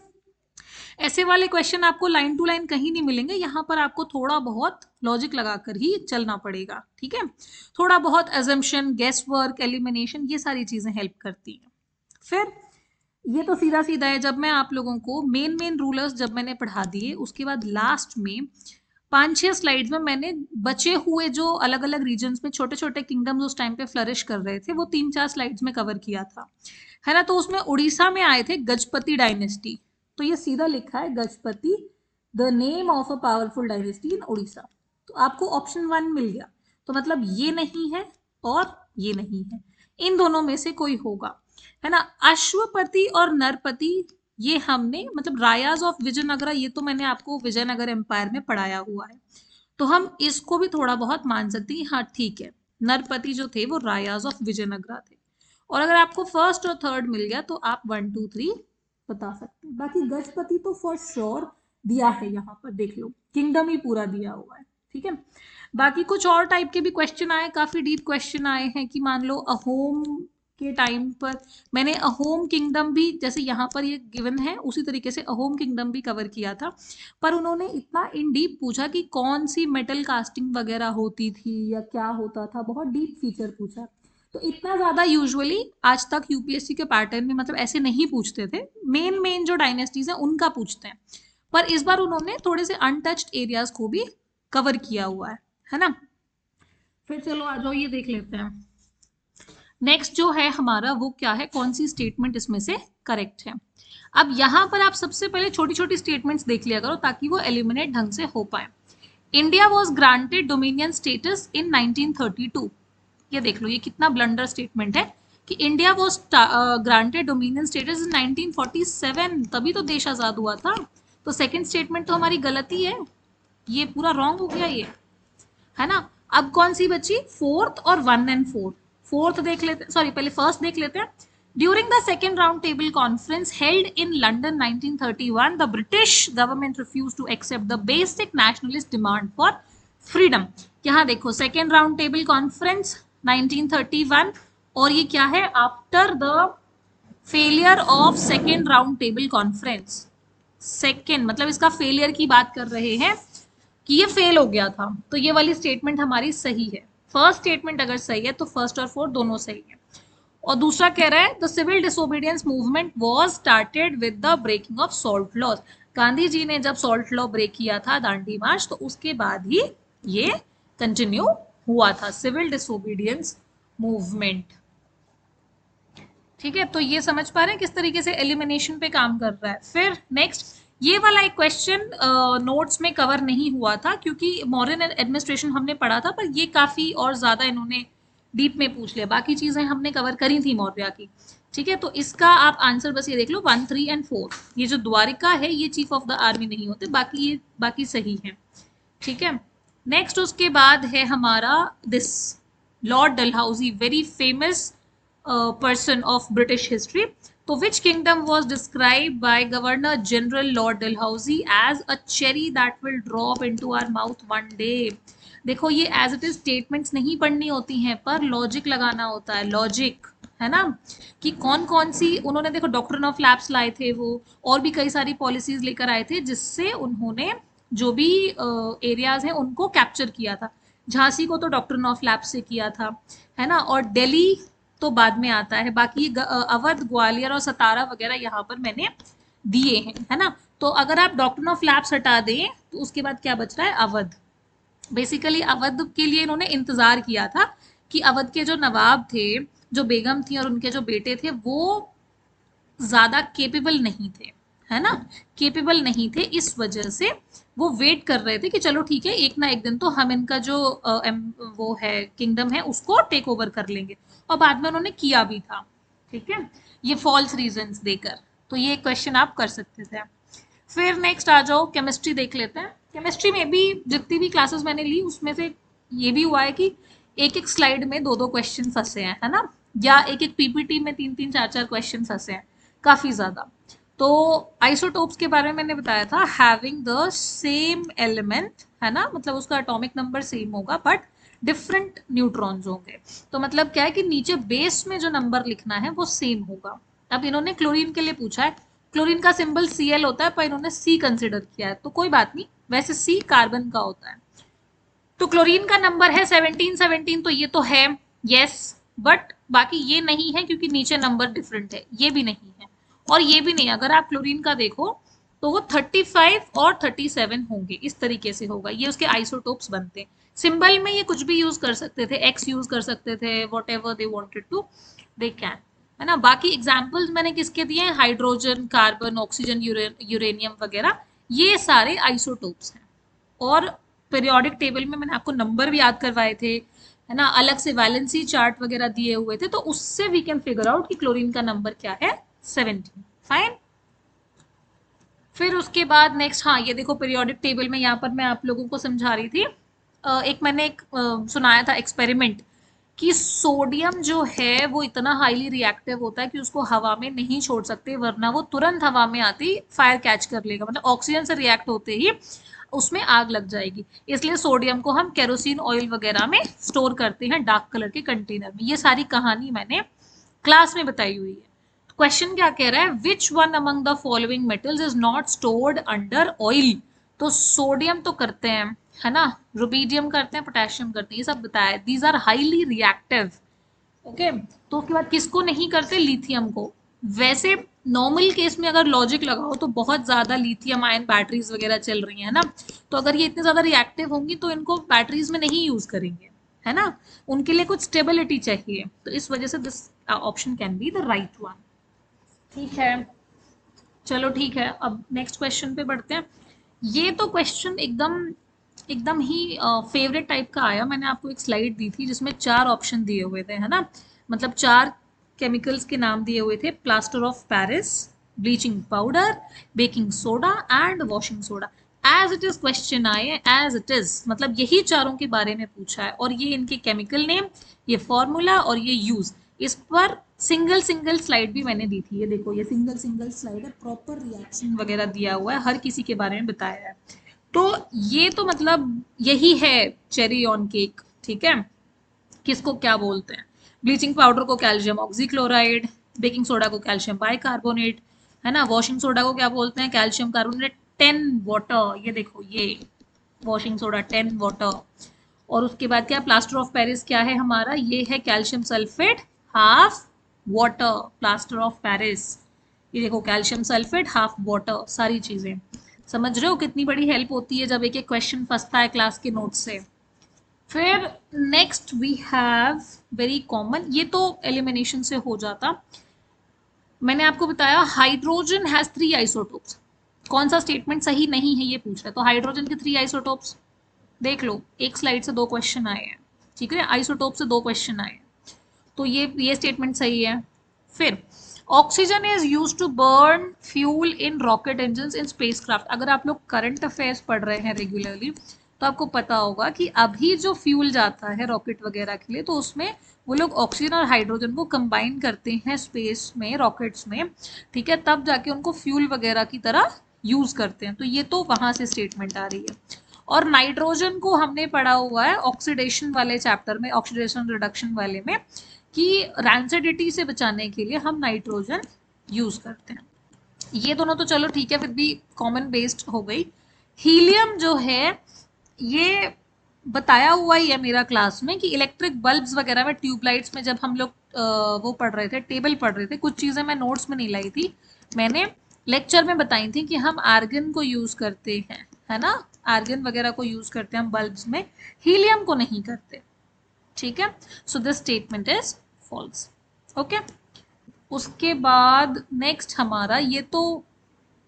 ऐसे वाले क्वेश्चन आपको लाइन टू लाइन कहीं नहीं मिलेंगे, यहाँ पर आपको थोड़ा बहुत लॉजिक लगाकर ही चलना पड़ेगा, ठीक है। थोड़ा बहुत अजम्पशन, गेस वर्क, एलिमिनेशन, ये सारी चीजें हेल्प करती हैं। फिर ये तो सीधा सीधा है। जब मैं आप लोगों को मेन रूलर्स जब मैंने पढ़ा दिए, उसके बाद लास्ट में 5-6 स्लाइड्स में मैंने बचे हुए जो अलग अलग रीजन्स में छोटे छोटे किंगडम्स उस टाइम पे फ्लरिश कर रहे थे वो 3-4 स्लाइड्स में कवर किया था, है ना। तो उसमें उड़ीसा में आए थे गजपति डायनेस्टी। तो ये सीधा लिखा है Gajapati, the name of a powerful dynasty in Orissa. तो आपको ऑप्शन 1 मिल गया। तो मतलब ये नहीं है और ये नहीं है, इन दोनों में से कोई होगा, है ना। अश्वपति और नरपति ये हमने मतलब रायाज ऑफ विजयनगरा, ये तो मैंने आपको विजयनगर एम्पायर में पढ़ाया हुआ है, तो हम इसको भी थोड़ा बहुत मान सकते हैं। हाँ ठीक है, नरपति जो थे वो रायाज ऑफ विजयनगरा थे। और अगर आपको फर्स्ट और थर्ड मिल गया तो आप 1 2 3 बता सकते हैं। बाकी गजपति तो फॉर श्योर दिया है, यहाँ पर देख लो किंगडम ही पूरा दिया हुआ है, ठीक है। बाकी कुछ और टाइप के भी क्वेश्चन आए, काफी डीप क्वेश्चन आए हैं कि मान लो अहोम के टाइम पर मैंने अहोम किंगडम भी, जैसे यहाँ पर ये गिवन है उसी तरीके से अहोम किंगडम भी कवर किया था, पर उन्होंने इतना इन डीप पूछा कि कौन सी मेटल कास्टिंग वगैरह होती थी या क्या होता था, बहुत डीप फीचर पूछा। तो इतना ज्यादा यूजुअली आज तक यूपीएससी के पैटर्न में मतलब ऐसे नहीं पूछते थे, मेन जो डायनेस्टीज हैं उनका पूछते हैं। पर इस बार उन्होंने थोड़े से अनटच्ड एरियाज को भी कवर किया हुआ है ना। फिर चलो आ जाओ, ये देख लेते हैं नेक्स्ट जो है हमारा वो क्या है, कौन सी स्टेटमेंट इसमें से करेक्ट है। अब यहाँ पर आप सबसे पहले छोटी छोटी स्टेटमेंट्स देख लिया करो ताकि वो एलिमिनेट ढंग से हो पाए। India was granted dominion status in 1932। ये देख लो, ये कितना ब्लंडर स्टेटमेंट है कि India was granted dominion status in 1947, तभी तो देश आजाद हुआ था। तो सेकंड स्टेटमेंट तो हमारी गलती है, ये पूरा रॉन्ग हो गया ये, है ना। अब कौन सी बची, फोर्थ और 1 and 4। फोर्थ देख लेते, सॉरी पहले फर्स्ट देख लेते हैं। During the second round table conference held in London 1931 the British government refuse to accept the basic nationalist demand for freedom. यहाँ देखो सेकेंड राउंड टेबल कॉन्फ्रेंस 1931, और ये क्या है, after the failure of second round table conference. Second मतलब इसका failure की बात कर रहे हैं कि ये फेल हो गया था, तो ये वाली स्टेटमेंट हमारी सही है। फर्स्ट स्टेटमेंट अगर सही है तो फर्स्ट और फोर्थ दोनों सही है। और दूसरा कह रहा है the civil disobedience movement was started with the breaking of salt laws. Gandhi ji ने जब सॉल्ट लॉ ब्रेक किया था दांडी मार्च, तो उसके बाद ही ये कंटिन्यू हुआ था, सिविल डिसोबीडियंस मूवमेंट। ठीक है, तो ये समझ पा रहे हैं किस तरीके से एलिमिनेशन पे काम कर रहा है। फिर नेक्स्ट, ये वाला एक क्वेश्चन नोट्स में कवर नहीं हुआ था क्योंकि मॉडर्न एडमिनिस्ट्रेशन हमने पढ़ा था, पर ये काफी और ज्यादा इन्होंने डीप में पूछ लिया, बाकी चीजें हमने कवर करी थी मौर्य की। ठीक है, तो इसका आप आंसर बस ये देख लो 1, 3 एंड 4। ये जो द्वारिका है ये चीफ ऑफ द आर्मी नहीं होते, बाकी ये बाकी सही है। ठीक है, नेक्स्ट उसके बाद है हमारा this Lord Dalhousie, very famous person of British history. तो which kingdom was described by Governor General Lord Dalhousie as a cherry that will drop into our mouth one day? देखो ये एज इट इज स्टेटमेंट्स नहीं पढ़नी होती हैं, पर logic लगाना होता है, लॉजिक है ना, कि कौन कौन सी उन्होंने, देखो डॉक्ट्रिन ऑफ लैप्स लाए थे वो, और भी कई सारी पॉलिसीज लेकर आए थे जिससे उन्होंने जो भी एरियाज हैं उनको कैप्चर किया था। झांसी को तो डॉक्ट्रिन ऑफ लैप्स से किया था, है ना, और दिल्ली तो बाद में आता है। बाकी अवध, ग्वालियर और सतारा वगैरह यहाँ पर मैंने दिए हैं, है ना। तो अगर आप डॉक्ट्रिन ऑफ लैप्स हटा दें तो उसके बाद क्या बच रहा है, अवध। बेसिकली अवध के लिए इन्होंने इंतजार किया था कि अवध के जो नवाब थे, जो बेगम थी और उनके जो बेटे थे, वो ज्यादा केपेबल नहीं थे, है ना, केपेबल नहीं थे, इस वजह से वो वेट कर रहे थे कि चलो ठीक है, एक ना एक दिन तो हम इनका जो वो है किंगडम है उसको टेक ओवर कर लेंगे, और बाद में उन्होंने किया भी था। ठीक है, ये फॉल्स रीजंस देकर, तो ये क्वेश्चन आप कर सकते थे। फिर नेक्स्ट आ जाओ, केमिस्ट्री देख लेते हैं। केमिस्ट्री में भी जितनी भी क्लासेस मैंने ली उसमें से ये भी हुआ है कि एक एक स्लाइड में 2-2 क्वेश्चन फंसे हैं, है ना, या एक एक पीपीटी में 3-3, 4-4 क्वेश्चन फंसे हैं, काफी ज्यादा। तो आइसोटोप्स के बारे में मैंने बताया था, हैविंग द सेम एलिमेंट, है ना, मतलब उसका एटॉमिक नंबर सेम होगा बट डिफरेंट न्यूट्रॉन्स होंगे। तो मतलब क्या है कि नीचे बेस में जो नंबर लिखना है वो सेम होगा। अब इन्होंने क्लोरीन के लिए पूछा है, क्लोरीन का सिंबल Cl होता है पर इन्होंने C कंसिडर किया है, तो कोई बात नहीं, वैसे C कार्बन का होता है। तो क्लोरीन का नंबर है 17, तो ये तो है, यस, बट बाकी ये नहीं है क्योंकि नीचे नंबर डिफरेंट है, ये भी नहीं है और ये भी नहीं। अगर आप क्लोरीन का देखो तो वो 35 और 37 होंगे, इस तरीके से होगा, ये उसके आइसोटोप्स बनते हैं। सिंबल में ये कुछ भी यूज कर सकते थे, एक्स यूज कर सकते थे, whatever they wanted to they can, है ना। बाकी एग्जाम्पल्स मैंने किसके दिए हैं, हाइड्रोजन, कार्बन, ऑक्सीजन, यूरेनियम वगैरह, ये सारे आइसोटोप्स हैं। और पीरियोडिक टेबल में मैंने आपको नंबर भी याद करवाए थे, है ना, अलग से वैलेंसी चार्ट वगैरह दिए हुए थे, तो उससे वी कैन फिगर आउट कि क्लोरीन का नंबर क्या है, 17। फाइन। फिर उसके बाद नेक्स्ट, हाँ ये देखो पीरियोडिक टेबल में, यहाँ पर मैं आप लोगों को समझा रही थी, एक सुनाया था एक्सपेरिमेंट कि सोडियम जो है वो इतना हाईली रिएक्टिव होता है कि उसको हवा में नहीं छोड़ सकते, वरना वो तुरंत हवा में आती फायर कैच कर लेगा, मतलब ऑक्सीजन से रिएक्ट होते ही उसमें आग लग जाएगी। इसलिए सोडियम को हम केरोसिन ऑयल वगैरह में स्टोर करते हैं डार्क कलर के कंटेनर में। ये सारी कहानी मैंने क्लास में बताई हुई है। क्वेश्चन क्या कह रहा है, which one among the following metals is not stored under oil. तो सोडियम तो करते हैं, है ना, रुबीडियम करते हैं, पोटेशियम करते हैं, ये सब बताया। These are highly reactive. Okay, तो उसके बाद किसको नहीं करते, लिथियम को। वैसे नॉर्मल केस में अगर लॉजिक लगाओ तो बहुत ज्यादा लिथियम आयन बैटरीज वगैरह चल रही है ना, तो अगर ये इतने ज्यादा रिएक्टिव होंगी तो इनको बैटरीज में नहीं यूज करेंगे, है ना, उनके लिए कुछ स्टेबिलिटी चाहिए, तो इस वजह से this option can be the right one. ठीक है, चलो ठीक है, अब नेक्स्ट क्वेश्चन पे बढ़ते हैं। ये तो क्वेश्चन एकदम एकदम ही फेवरेट टाइप का आया। मैंने आपको एक स्लाइड दी थी जिसमें 4 ऑप्शन दिए हुए थे, है ना, मतलब 4 केमिकल्स के नाम दिए हुए थे, plaster of Paris, bleaching powder, baking soda and washing soda. As it is question आए, एज इट इज, मतलब यही चारों के बारे में पूछा है, और ये इनके केमिकल नेम, ये फॉर्मूला और ये यूज। इस पर सिंगल सिंगल स्लाइड भी मैंने दी थी, ये देखो, ये सिंगल सिंगल स्लाइड है, प्रॉपर रिएक्शन वगैरह दिया हुआ है, हर किसी के बारे में बताया है। तो ये तो मतलब यही है चेरी ऑन केक। ठीक है, किसको क्या बोलते हैं, ब्लीचिंग पाउडर को कैल्शियम ऑक्सीक्लोराइड, बेकिंग सोडा को कैल्शियम बाइकार्बोनेट, है ना, वॉशिंग सोडा को क्या बोलते हैं, कैल्शियम कार्बोनेट 10 वाटर। ये देखो, ये वॉशिंग सोडा 10 वाटर। और उसके बाद क्या, प्लास्टर ऑफ पेरिस क्या है हमारा, ये है calcium sulphate half water, plaster of Paris. ये देखो, कैल्शियम सल्फेट हाफ वाटर, सारी चीजें समझ रहे हो कितनी बड़ी हेल्प होती है जब एक एक क्वेश्चन फंसता है क्लास के नोट से। फिर next we have very common, ये तो एलिमिनेशन से हो जाता। मैंने आपको बताया हाइड्रोजन हैज 3 आइसोटोप्स, कौन सा स्टेटमेंट सही नहीं है ये पूछ रहा है। तो हाइड्रोजन के 3 आइसोटोप्स देख लो, एक स्लाइड से 2 क्वेश्चन आए हैं, ठीक है, आइसोटोप से 2 क्वेश्चन आए हैं, तो ये स्टेटमेंट सही है। फिर oxygen is use to burn fuel in rocket engine in spacecraft. अगर आप लोग करंट अफेयर्स पढ़ रहे हैं रेगुलरली तो आपको पता होगा कि अभी जो फ्यूल जाता है रॉकेट वगैरह के लिए, तो उसमें वो लोग ऑक्सीजन और हाइड्रोजन को कंबाइन करते हैं स्पेस में, रॉकेट्स में, ठीक है, तब जाके उनको फ्यूल वगैरह की तरह यूज करते हैं। तो ये तो वहां से स्टेटमेंट आ रही है। और नाइट्रोजन को हमने पढ़ा हुआ है ऑक्सीडेशन वाले चैप्टर में, ऑक्सीडेशन रिडक्शन वाले में, कि रैंसिडिटी से बचाने के लिए हम नाइट्रोजन यूज करते हैं। ये दोनों तो चलो ठीक है, फिर भी कॉमन बेस्ड हो गई। हीलियम जो है ये बताया हुआ ही है मेरा क्लास में कि इलेक्ट्रिक बल्ब्स वगैरह में, ट्यूबलाइट्स में, जब हम लोग वो पढ़ रहे थे, टेबल पढ़ रहे थे, कुछ चीज़ें मैं नोट्स में नहीं लाई थी, मैंने लेक्चर में बताई थी कि हम आर्गन को यूज़ करते हैं, है ना, आर्गन वगैरह को यूज़ करते हैं हम बल्ब्स में, हीलियम को नहीं करते, ठीक है। So this statement is false. Okay, उसके बाद नेक्स्ट हमारा, ये तो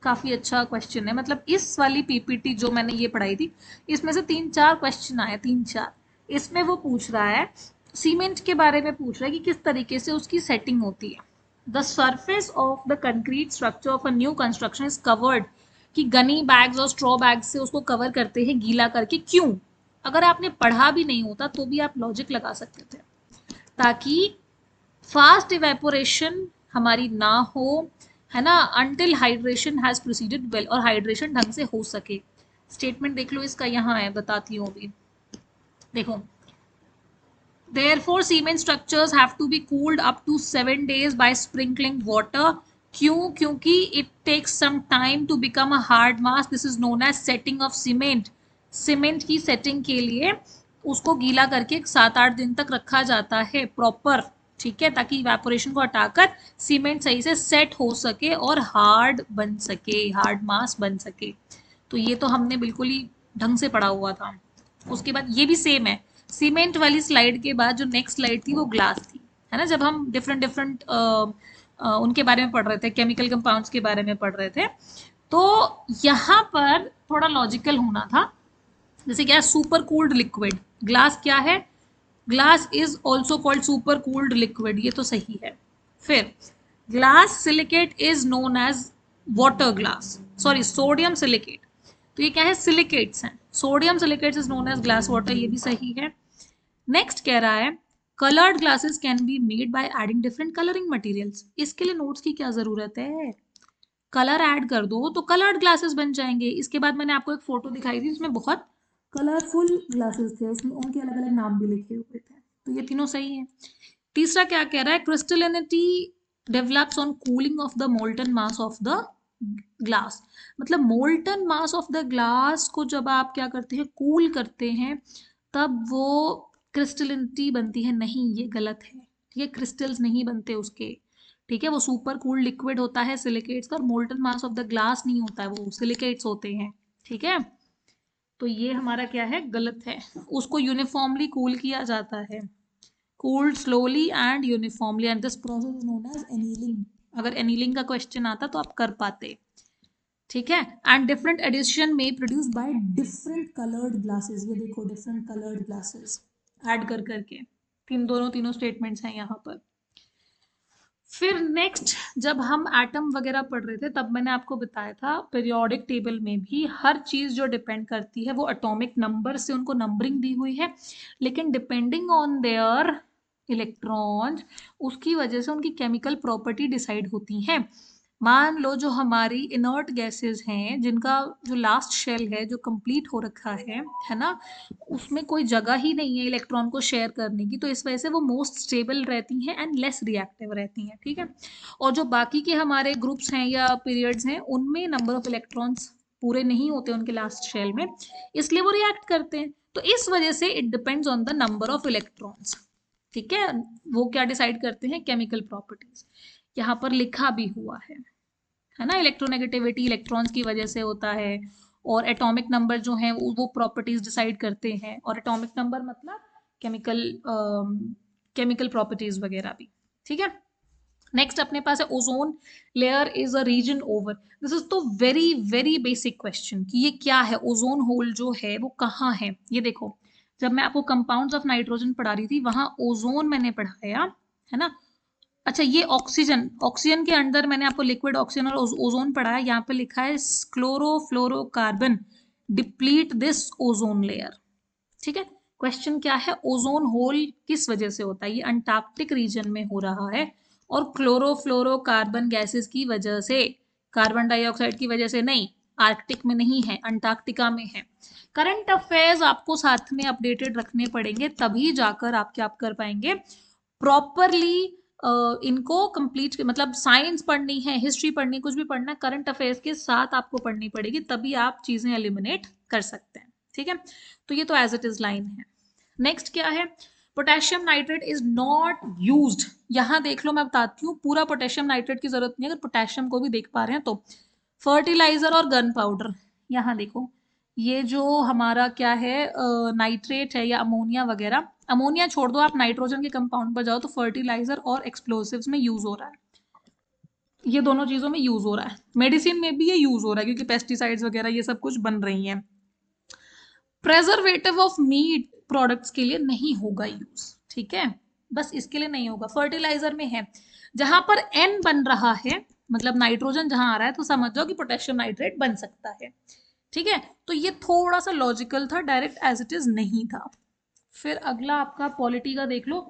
काफ़ी अच्छा क्वेश्चन है, मतलब इस वाली पीपीटी जो मैंने ये पढ़ाई थी इसमें से 3-4 क्वेश्चन आए, 3-4। इसमें वो पूछ रहा है सीमेंट के बारे में, पूछ रहा है कि किस तरीके से उसकी सेटिंग होती है। The surface of the concrete structure of a new construction is covered, कि गनी बैग्स और स्ट्रॉ बैग्स से उसको कवर करते हैं गीला करके, क्यों? अगर आपने पढ़ा भी नहीं होता तो भी आप लॉजिक लगा सकते थे, ताकि फास्ट इवेपोरेशन हमारी ना हो, है ना, until hydration has proceeded well, और हाइड्रेशन ढंग से हो सके। स्टेटमेंट देख लो इसका, यहाँ है, बताती हूँ अभी, देखो। Therefore, cement structures have to be cooled up to 7 days by sprinkling water. क्यों? क्योंकि it takes some time to become a hard mass. This is known as setting of cement. Cement की सेटिंग के लिए उसको गीला करके 7-8 दिन तक रखा जाता है प्रॉपर, ठीक है, ताकि इवेपोरेशन को हटाकर सीमेंट सही से सेट हो सके और हार्ड बन सके, हार्ड मास बन सके। तो ये तो हमने बिल्कुल ही ढंग से पढ़ा हुआ था। उसके बाद ये भी सेम है, सीमेंट वाली स्लाइड के बाद जो नेक्स्ट स्लाइड थी वो ग्लास थी, है ना, जब हम डिफरेंट डिफरेंट उनके बारे में पढ़ रहे थे, केमिकल कंपाउंड्स के बारे में पढ़ रहे थे, तो यहाँ पर थोड़ा लॉजिकल होना था। जैसे क्या है, सुपर कूल्ड लिक्विड, ग्लास क्या है, glass is also called super cooled liquid, ये तो सही है। फिर glass silicate is known as water glass, sorry sodium silicate, तो ये क्या है, सिलिकेट्स हैं, sodium silicates is known as glass water, ये भी सही है। नेक्स्ट कह रहा है coloured glasses can be made by adding different colouring materials. इसके लिए नोट्स की क्या जरूरत है, कलर ऐड कर दो तो कलर्ड ग्लासेस बन जाएंगे। इसके बाद मैंने आपको एक फोटो दिखाई थी जिसमें बहुत कलरफुल ग्लासेस थे, उसमें उनके अलग अलग नाम भी लिखे हुए थे, तो ये तीनों सही है। तीसरा क्या कह रहा है, crystallinity develops on cooling of the molten mass of the glass, मतलब molten mass of the glass को जब आप क्या करते हैं, कूल करते हैं, तब वो क्रिस्टलिनिटी बनती है, नहीं ये गलत है, ठीक है, क्रिस्टल्स नहीं बनते उसके, ठीक है, वो सुपर कूल्ड लिक्विड होता है सिलिकेट्स का, और molten mass of the glass नहीं होता है, वो सिलिकेट्स होते हैं, ठीक है। तो ये हमारा क्या है, गलत है, उसको यूनिफॉर्मली कूल किया जाता है, cooled slowly and uniformly, and this process is known as annealing. अगर एनीलिंग का क्वेश्चन आता तो आप कर पाते, ठीक है। एंड डिफरेंट एडिशन में produce by different coloured glasses, ये देखो डिफरेंट कलर्ड ग्लासेस ऐड कर करके, तीनों स्टेटमेंट्स हैं यहाँ पर। फिर नेक्स्ट जब हम एटम वगैरह पढ़ रहे थे तब मैंने आपको बताया था पीरियोडिक टेबल में भी हर चीज़ जो डिपेंड करती है वो एटॉमिक नंबर से उनको नंबरिंग दी हुई है, लेकिन डिपेंडिंग ऑन देयर इलेक्ट्रॉन्स उसकी वजह से उनकी केमिकल प्रॉपर्टी डिसाइड होती हैं। मान लो जो हमारी इनर्ट गैसेस हैं जिनका जो लास्ट शेल है जो कंप्लीट हो रखा है ना, उसमें कोई जगह ही नहीं है इलेक्ट्रॉन को शेयर करने की, तो इस वजह से वो मोस्ट स्टेबल रहती हैं एंड लेस रिएक्टिव रहती हैं, ठीक है। और जो बाकी के हमारे ग्रुप्स हैं या पीरियड्स हैं उनमें नंबर ऑफ इलेक्ट्रॉन्स पूरे नहीं होते उनके लास्ट शेल में, इसलिए वो रिएक्ट करते हैं। तो इस वजह से it depends on the number of electrons, ठीक है, वो क्या डिसाइड करते हैं, केमिकल प्रॉपर्टीज, यहाँ पर लिखा भी हुआ है ना, इलेक्ट्रोनेगेटिविटी इलेक्ट्रॉन्स की वजह से होता है, और एटॉमिक नंबर जो है वो प्रॉपर्टीज डिसाइड करते हैं, और एटॉमिक नंबर मतलब केमिकल प्रॉपर्टीज वगैरह भी। ठीक है, नेक्स्ट अपने पास है ozone layer is a region over. This is तो वेरी वेरी बेसिक क्वेश्चन कि ये क्या है, ओजोन होल जो है वो कहाँ है। ये देखो, जब मैं आपको कंपाउंड्स ऑफ नाइट्रोजन पढ़ा रही थी वहां ओजोन मैंने पढ़ाया है ना। अच्छा, ये ऑक्सीजन, ऑक्सीजन के अंदर मैंने आपको लिक्विड ऑक्सीजन और ओजोन पढ़ाया। यहाँ पे लिखा है chlorofluorocarbon deplete this ozone layer. ठीक है, क्वेश्चन क्या है, ओजोन होल किस वजह से होता है, ये अंटार्कटिक रीजन में हो रहा है और क्लोरोफ्लोरोकार्बन गैसेस की वजह से, कार्बन डाइऑक्साइड की वजह से नहीं, आर्कटिक में नहीं है, अंटार्कटिका में है। करंट अफेयर्स आपको साथ में अपडेटेड रखने पड़ेंगे, तभी जाकर आप क्या कर पाएंगे प्रॉपरली इनको कंप्लीट, मतलब साइंस पढ़नी है, हिस्ट्री पढ़नी, कुछ भी पढ़ना है, करंट अफेयर्स के साथ आपको पढ़नी पड़ेगी, तभी आप चीजें एलिमिनेट कर सकते हैं। ठीक है, तो ये तो एज इट इज लाइन है। नेक्स्ट क्या है, potassium nitrate is not used. यहां देख लो, मैं बताती हूँ, पूरा पोटेशियम नाइट्रेट की जरूरत नहीं है, अगर पोटेशियम को भी देख पा रहे हैं तो। फर्टिलाइजर और गन पाउडर, यहाँ देखो, ये जो हमारा क्या है नाइट्रेट है या अमोनिया वगैरह, अमोनिया छोड़ दो, आप नाइट्रोजन के कंपाउंड पर जाओ तो फर्टिलाइजर और एक्सप्लोसिव्स में यूज हो रहा है, ये दोनों चीजों में यूज हो रहा है। मेडिसिन में भी ये यूज हो रहा है क्योंकि पेस्टिसाइड्स वगैरह ये सब कुछ बन रही हैं। प्रेजर्वेटिव ऑफ मीट प्रोडक्ट्स के लिए नहीं होगा यूज, ठीक है, बस इसके लिए नहीं होगा। फर्टिलाइजर में है, जहां पर एन बन रहा है, मतलब नाइट्रोजन जहां आ रहा है, तो समझ जाओ कि पोटेशियम नाइट्रेट बन सकता है। ठीक है, तो ये थोड़ा सा लॉजिकल था, डायरेक्ट एज इट इज नहीं था। फिर अगला आपका पॉलिटी का देख लो,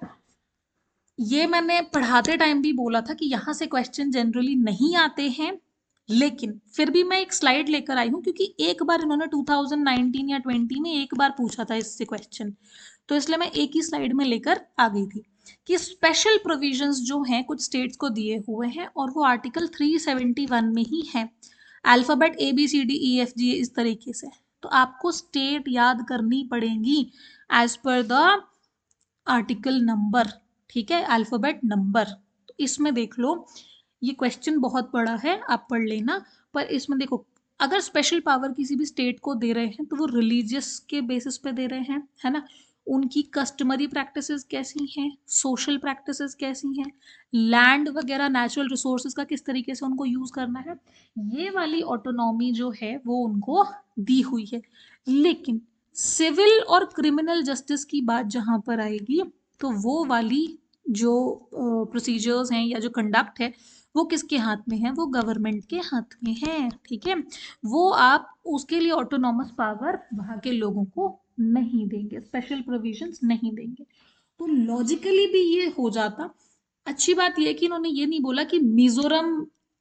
ये मैंने पढ़ाते टाइम भी बोला था कि यहाँ से क्वेश्चन जनरली नहीं आते हैं, लेकिन फिर भी मैं एक स्लाइड लेकर आई हूँ क्योंकि एक बार इन्होंने 2019 या 20 में एक बार पूछा था इससे क्वेश्चन, तो इसलिए मैं एक ही स्लाइड में लेकर आ गई थी कि स्पेशल प्रोविजंस जो हैं कुछ स्टेट्स को दिए हुए हैं और वो आर्टिकल 371 में ही है, अल्फाबेट ABCDEFG इस तरीके से। तो आपको स्टेट याद करनी पड़ेगी as per the article number, ठीक है, अल्फाबेट नंबर। तो इसमें देख लो, ये क्वेश्चन बहुत बड़ा है, आप पढ़ लेना, पर इसमें देखो, अगर स्पेशल पावर किसी भी स्टेट को दे रहे हैं तो वो रिलीजियस के बेसिस पे दे रहे हैं, है ना, उनकी कस्टमरी प्रैक्टिसेस कैसी हैं, सोशल प्रैक्टिसेस कैसी हैं, लैंड वगैरह नेचुरल रिसोर्सेज का किस तरीके से उनको यूज करना है, ये वाली ऑटोनॉमी जो है वो उनको दी हुई है। लेकिन सिविल और क्रिमिनल जस्टिस की बात जहां पर आएगी तो वो वाली जो प्रोसीजर्स हैं या जो कंडक्ट है वो किसके हाथ में है, वो गवर्नमेंट के हाथ में है। ठीक है, वो आप उसके लिए ऑटोनॉमस पावर वहां के लोगों को नहीं देंगे, स्पेशल प्रोविजंस नहीं देंगे। तो लॉजिकली भी ये हो जाता। अच्छी बात ये है कि इन्होंने ये नहीं बोला कि मिजोरम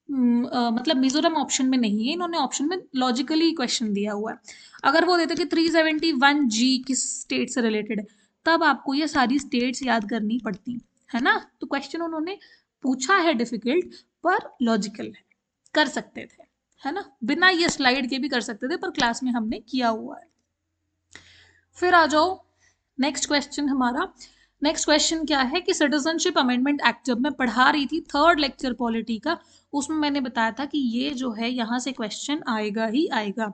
मतलब मिजोरम ऑप्शन में नहीं है, इन्होंने ऑप्शन में लॉजिकली क्वेश्चन दिया हुआ है। अगर वो देते कि 371G किस स्टेट से रिलेटेड है, तब आपको ये सारी स्टेट्स याद करनी पड़ती है ना। तो क्वेश्चन उन्होंने पूछा है डिफिकल्ट, पर लॉजिकल है, कर सकते थे, है ना, बिना ये स्लाइड के भी कर सकते थे, पर क्लास में हमने किया हुआ है। फिर आ जाओ नेक्स्ट क्वेश्चन हमारा। नेक्स्ट क्वेश्चन क्या है कि सिटीजनशिप अमेंडमेंट एक्ट, जब मैं पढ़ा रही थी थर्ड लेक्चर पॉलिटी का, उसमें मैंने बताया था कि ये जो है यहाँ से क्वेश्चन आएगा ही आएगा।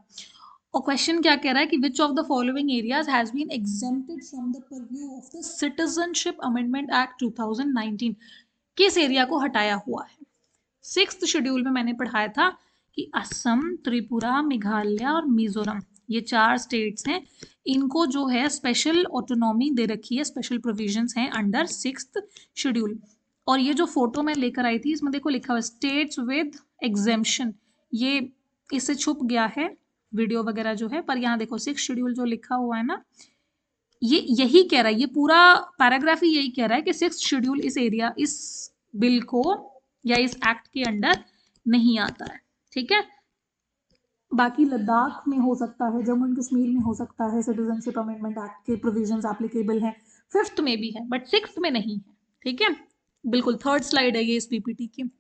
और क्वेश्चन क्या कह रहा है कि which of the following areas has been exempted from the purview of the citizenship amendment act 2019, किस एरिया को हटाया हुआ है। सिक्स्थ शेड्यूल में मैंने पढ़ाया था कि असम, त्रिपुरा, मेघालय और मिजोरम, ये 4 स्टेट्स हैं, इनको जो है स्पेशल ऑटोनॉमी दे रखी है, स्पेशल प्रोविजंस हैं अंडर सिक्स्थ शेड्यूल। और ये जो फोटो मैं लेकर आई थी इसमें देखो लिखा हुआ स्टेट्स विद एग्जेम्पशन, ये इससे छुप गया है वीडियो वगैरह जो है, पर यहाँ देखो 6 शेड्यूल जो लिखा हुआ है ना, ये यही कह रहा है, ये पूरा पैराग्राफ ही यही कह रहा है कि 6th शेड्यूल इस एरिया, इस बिल को या इस एक्ट के अंडर नहीं आता है। ठीक है, बाकी लद्दाख में हो सकता है, जम्मू एंड कश्मीर में हो सकता है, सिटीजनशिप अमेंडमेंट एक्ट के प्रोविजंस एप्लीकेबल हैं, 5th में भी है बट 6th में नहीं है। ठीक है, बिल्कुल थर्ड स्लाइड है ये इस पीपीटी की।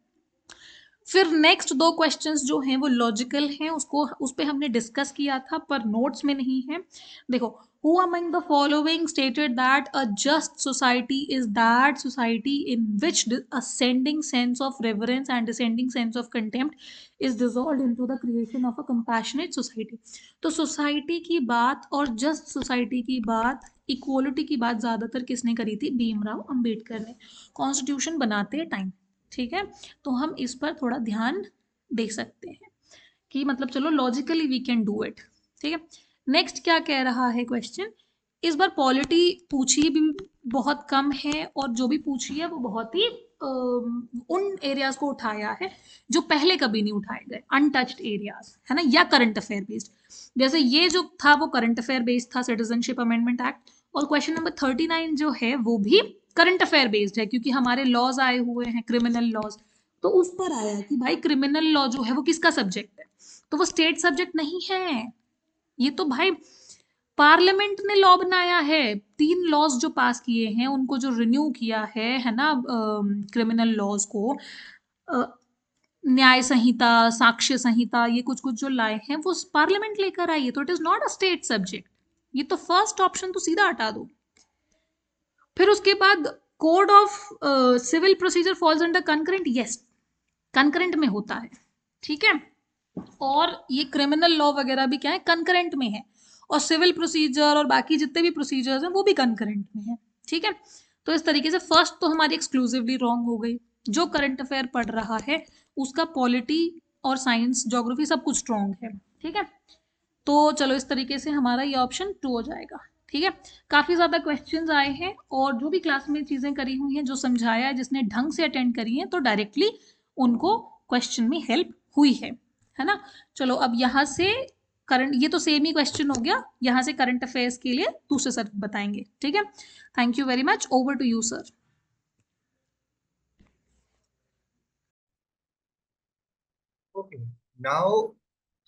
फिर नेक्स्ट 2 क्वेश्चंस जो हैं वो लॉजिकल हैं, उसको उस पे हमने डिस्कस किया था पर नोट्स में नहीं है। देखो, Who among the following stated that a just society is that society in which ascending sense of reverence and descending sense of contempt is dissolved into the creation of a compassionate society? तो society की बात और just society की बात, equality की बात ज़्यादातर किसने करी थी? भीमराव अंबेडकर ने, कॉन्स्टिट्यूशन बनाते टाइम। ठीक है, तो हम इस पर थोड़ा ध्यान दे सकते हैं कि मतलब चलो logically we can do it. ठीक है, नेक्स्ट क्या कह रहा है क्वेश्चन? इस बार पॉलिटी पूछी भी बहुत कम है और जो भी पूछी है वो बहुत ही उन एरियाज को उठाया है जो पहले कभी नहीं उठाए गए, अनटच्ड एरियाज, है ना, या करंट अफेयर बेस्ड। जैसे ये जो था वो करंट अफेयर बेस्ड था, सिटीजनशिप अमेंडमेंट एक्ट, और क्वेश्चन नंबर 39 जो है वो भी करंट अफेयर बेस्ड है क्योंकि हमारे लॉज आए हुए हैं, क्रिमिनल लॉज। तो उस पर आया कि भाई क्रिमिनल लॉ जो है वो किसका सब्जेक्ट है? तो वो स्टेट सब्जेक्ट नहीं है, ये तो भाई पार्लियामेंट ने लॉ बनाया है। 3 लॉज जो पास किए हैं उनको जो रिन्यू किया है ना, क्रिमिनल लॉज को, न्याय संहिता, साक्ष्य संहिता, ये कुछ कुछ जो लाए हैं वो पार्लियामेंट लेकर आई है, तो it is not a state subject. ये तो फर्स्ट ऑप्शन तो सीधा हटा दो। फिर उसके बाद code of civil procedure falls under concurrent, yes concurrent में होता है। ठीक है, और ये क्रिमिनल लॉ वगैरह भी क्या है, कंकरेंट में है, और सिविल प्रोसीजर और बाकी जितने भी प्रोसीजर्स हैं वो भी कंकरेंट में है। ठीक है, तो इस तरीके से फर्स्ट तो हमारी एक्सक्लूसिवली रॉन्ग हो गई। जो करंट अफेयर पढ़ रहा है उसका पॉलिटी और साइंस, ज्योग्राफी सब कुछ स्ट्रॉन्ग है। ठीक है, तो चलो इस तरीके से हमारा ये ऑप्शन 2 हो जाएगा। ठीक है, काफ़ी ज़्यादा क्वेश्चंस आए हैं और जो भी क्लास में चीज़ें करी हुई हैं, जो समझाया है, जिसने ढंग से अटेंड करी हैं, तो डायरेक्टली उनको क्वेश्चन में हेल्प हुई है ना। चलो अब यहाँ से करंट, ये तो सेम ही क्वेश्चन हो गया, यहाँ से करंट अफेयर्स के लिए दूसरे सर बताएंगे। ठीक है, thank you very much, over to you sir. Okay, now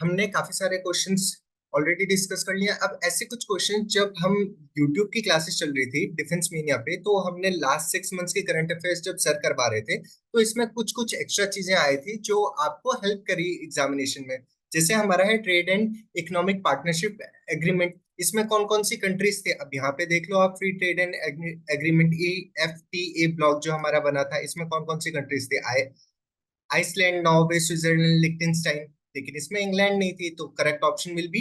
हमने काफी सारे क्वेश्चंस ऑलरेडी डिस्कस कर लिए। अब ऐसे कुछ क्वेश्चन, जब हम यूट्यूब की क्लासेस चल रही थी डिफेंस मीडिया पे, तो हमने लास्ट 6 मंथ्स के करंट अफेयर्स जब सर करवा रहे थे, तो इसमें कुछ कुछ एक्स्ट्रा चीजें आई थी जो आपको हेल्प करी एग्जामिनेशन में। जैसे हमारा है trade and economic partnership agreement, इसमें कौन कौन सी कंट्रीज थे? अब यहाँ पे देख लो आप, free trade and agreement EFTA block जो हमारा बना था, इसमें कौन कौन सी कंट्रीज थे? आइसलैंड, नॉर्वे, स्विट्जरलैंड, लिechtenstein। लेकिन इसमें इंग्लैंड नहीं थी, तो correct option will be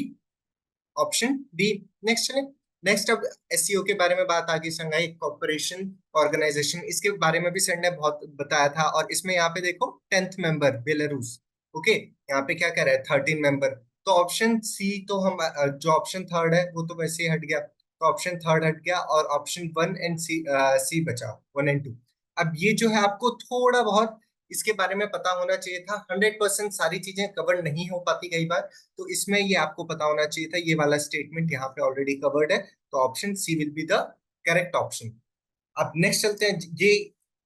option B. Next चले, नेक्स्ट अब SCO के बारे में बात आ गई, संघाई कॉर्पोरेशन ऑर्गेनाइजेशन, इसके बारे में भी सर ने बहुत बताया था। और इसमें यहाँ पे देखो 10th मेंबर बेलारूस। ओके, यहाँ पे क्या कह रहा है? 13 मेंबर। तो ऑप्शन सी तो हम जो ऑप्शन थर्ड है वो तो वैसे ही हट गया, तो ऑप्शन थर्ड हट गया और ऑप्शन 1 एंड सी बचा, 1 एंड 2। अब ये जो है आपको थोड़ा बहुत इसके बारे में पता होना चाहिए था। 100% सारी चीजें कवर नहीं हो पाती कई बार, तो इसमें ये आपको पता होना चाहिए था। ये वाला स्टेटमेंट यहाँ पे ऑलरेडी कवर्ड है, तो option C will be the correct option. अब नेक्स्ट चलते हैं, ये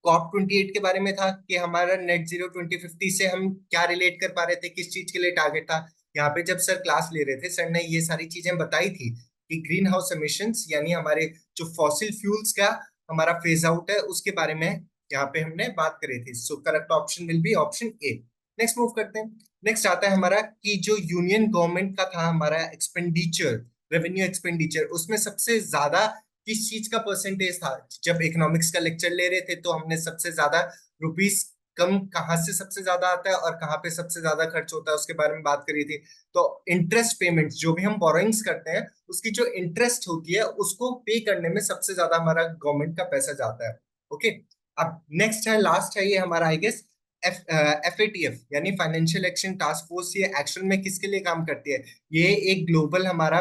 COP28 के बारे में था कि हमारा नेट जीरो 2050 से हम क्या रिलेट कर पा रहे थे, किस चीज के लिए टारगेट था। यहाँ पे जब सर क्लास ले रहे थे, सर ने ये सारी चीजें बताई थी कि ग्रीन हाउस एमिशंस, यानी हमारे जो फॉसिल फ्यूल्स का हमारा फेज आउट है, उसके बारे में यहाँ पे हमने बात करी थी। So correct option will be option A. Next move करते हैं। नेक्स्ट आता है हमारा कि जो यूनियन गवर्नमेंट का था हमारा एक्सपेंडिचर, रेवेन्यू एक्सपेंडिचर, उसमें सबसे ज्यादा किस चीज का परसेंटेज था? जब इकोनॉमिक्स का लेक्चर ले रहे थे तो हमने सबसे ज्यादा रुपीस कम कहाँ से सबसे ज्यादा आता है और कहाँ पे सबसे ज्यादा खर्च होता है उसके बारे में बात करी थी। तो इंटरेस्ट पेमेंट्स, जो भी हम बोरोइंग्स करते हैं उसकी जो इंटरेस्ट होती है उसको पे करने में सबसे ज्यादा हमारा गवर्नमेंट का पैसा जाता है। ओके, अब नेक्स्ट है, लास्ट है ये हमारा आई गेस FATF यानी फाइनेंशियल एक्शन टास्क फोर्स। ये एक्शन में किसके लिए काम करती है? ये एक ग्लोबल हमारा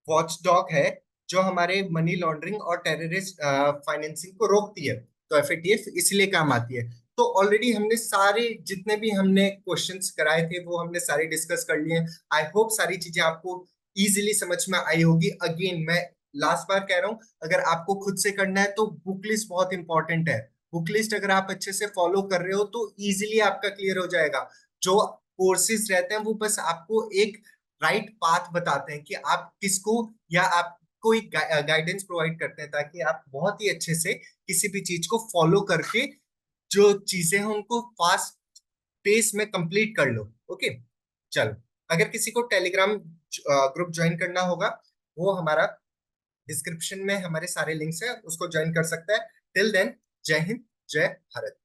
वॉच डॉग है जो हमारे मनी लॉन्ड्रिंग और टेररिस्ट फाइनेंसिंग को रोकती है। तो FATF इसलिए काम आती है। तो ऑलरेडी हमने सारे जितने भी हमने क्वेश्चंस कराए थे वो हमने सारे डिस्कस कर लिए। आई होप सारी चीजें आपको इजीली समझ में आई होगी। अगेन मैं लास्ट बार कह रहा हूँ, अगर आपको खुद से करना है तो बुक लिस्ट बहुत इंपॉर्टेंट है। बुक लिस्ट अगर आप अच्छे से फॉलो कर रहे हो तो इजीली आपका क्लियर हो जाएगा। जो कोर्सेज रहते हैं वो बस आपको एक राइट पाथ बताते हैं कि आप किसको, या आपको एक गाइडेंस प्रोवाइड करते हैं ताकि आप बहुत ही अच्छे से किसी भी चीज को फॉलो करके जो चीजें हैं उनको फास्ट पेस में कंप्लीट कर लो। ओके, चलो, अगर किसी को टेलीग्राम ग्रुप ज्वाइन करना होगा वो हमारा डिस्क्रिप्शन में हमारे सारे लिंक्स है, उसको ज्वाइन कर सकता है। टिल देन, जय हिंद, जय भारत।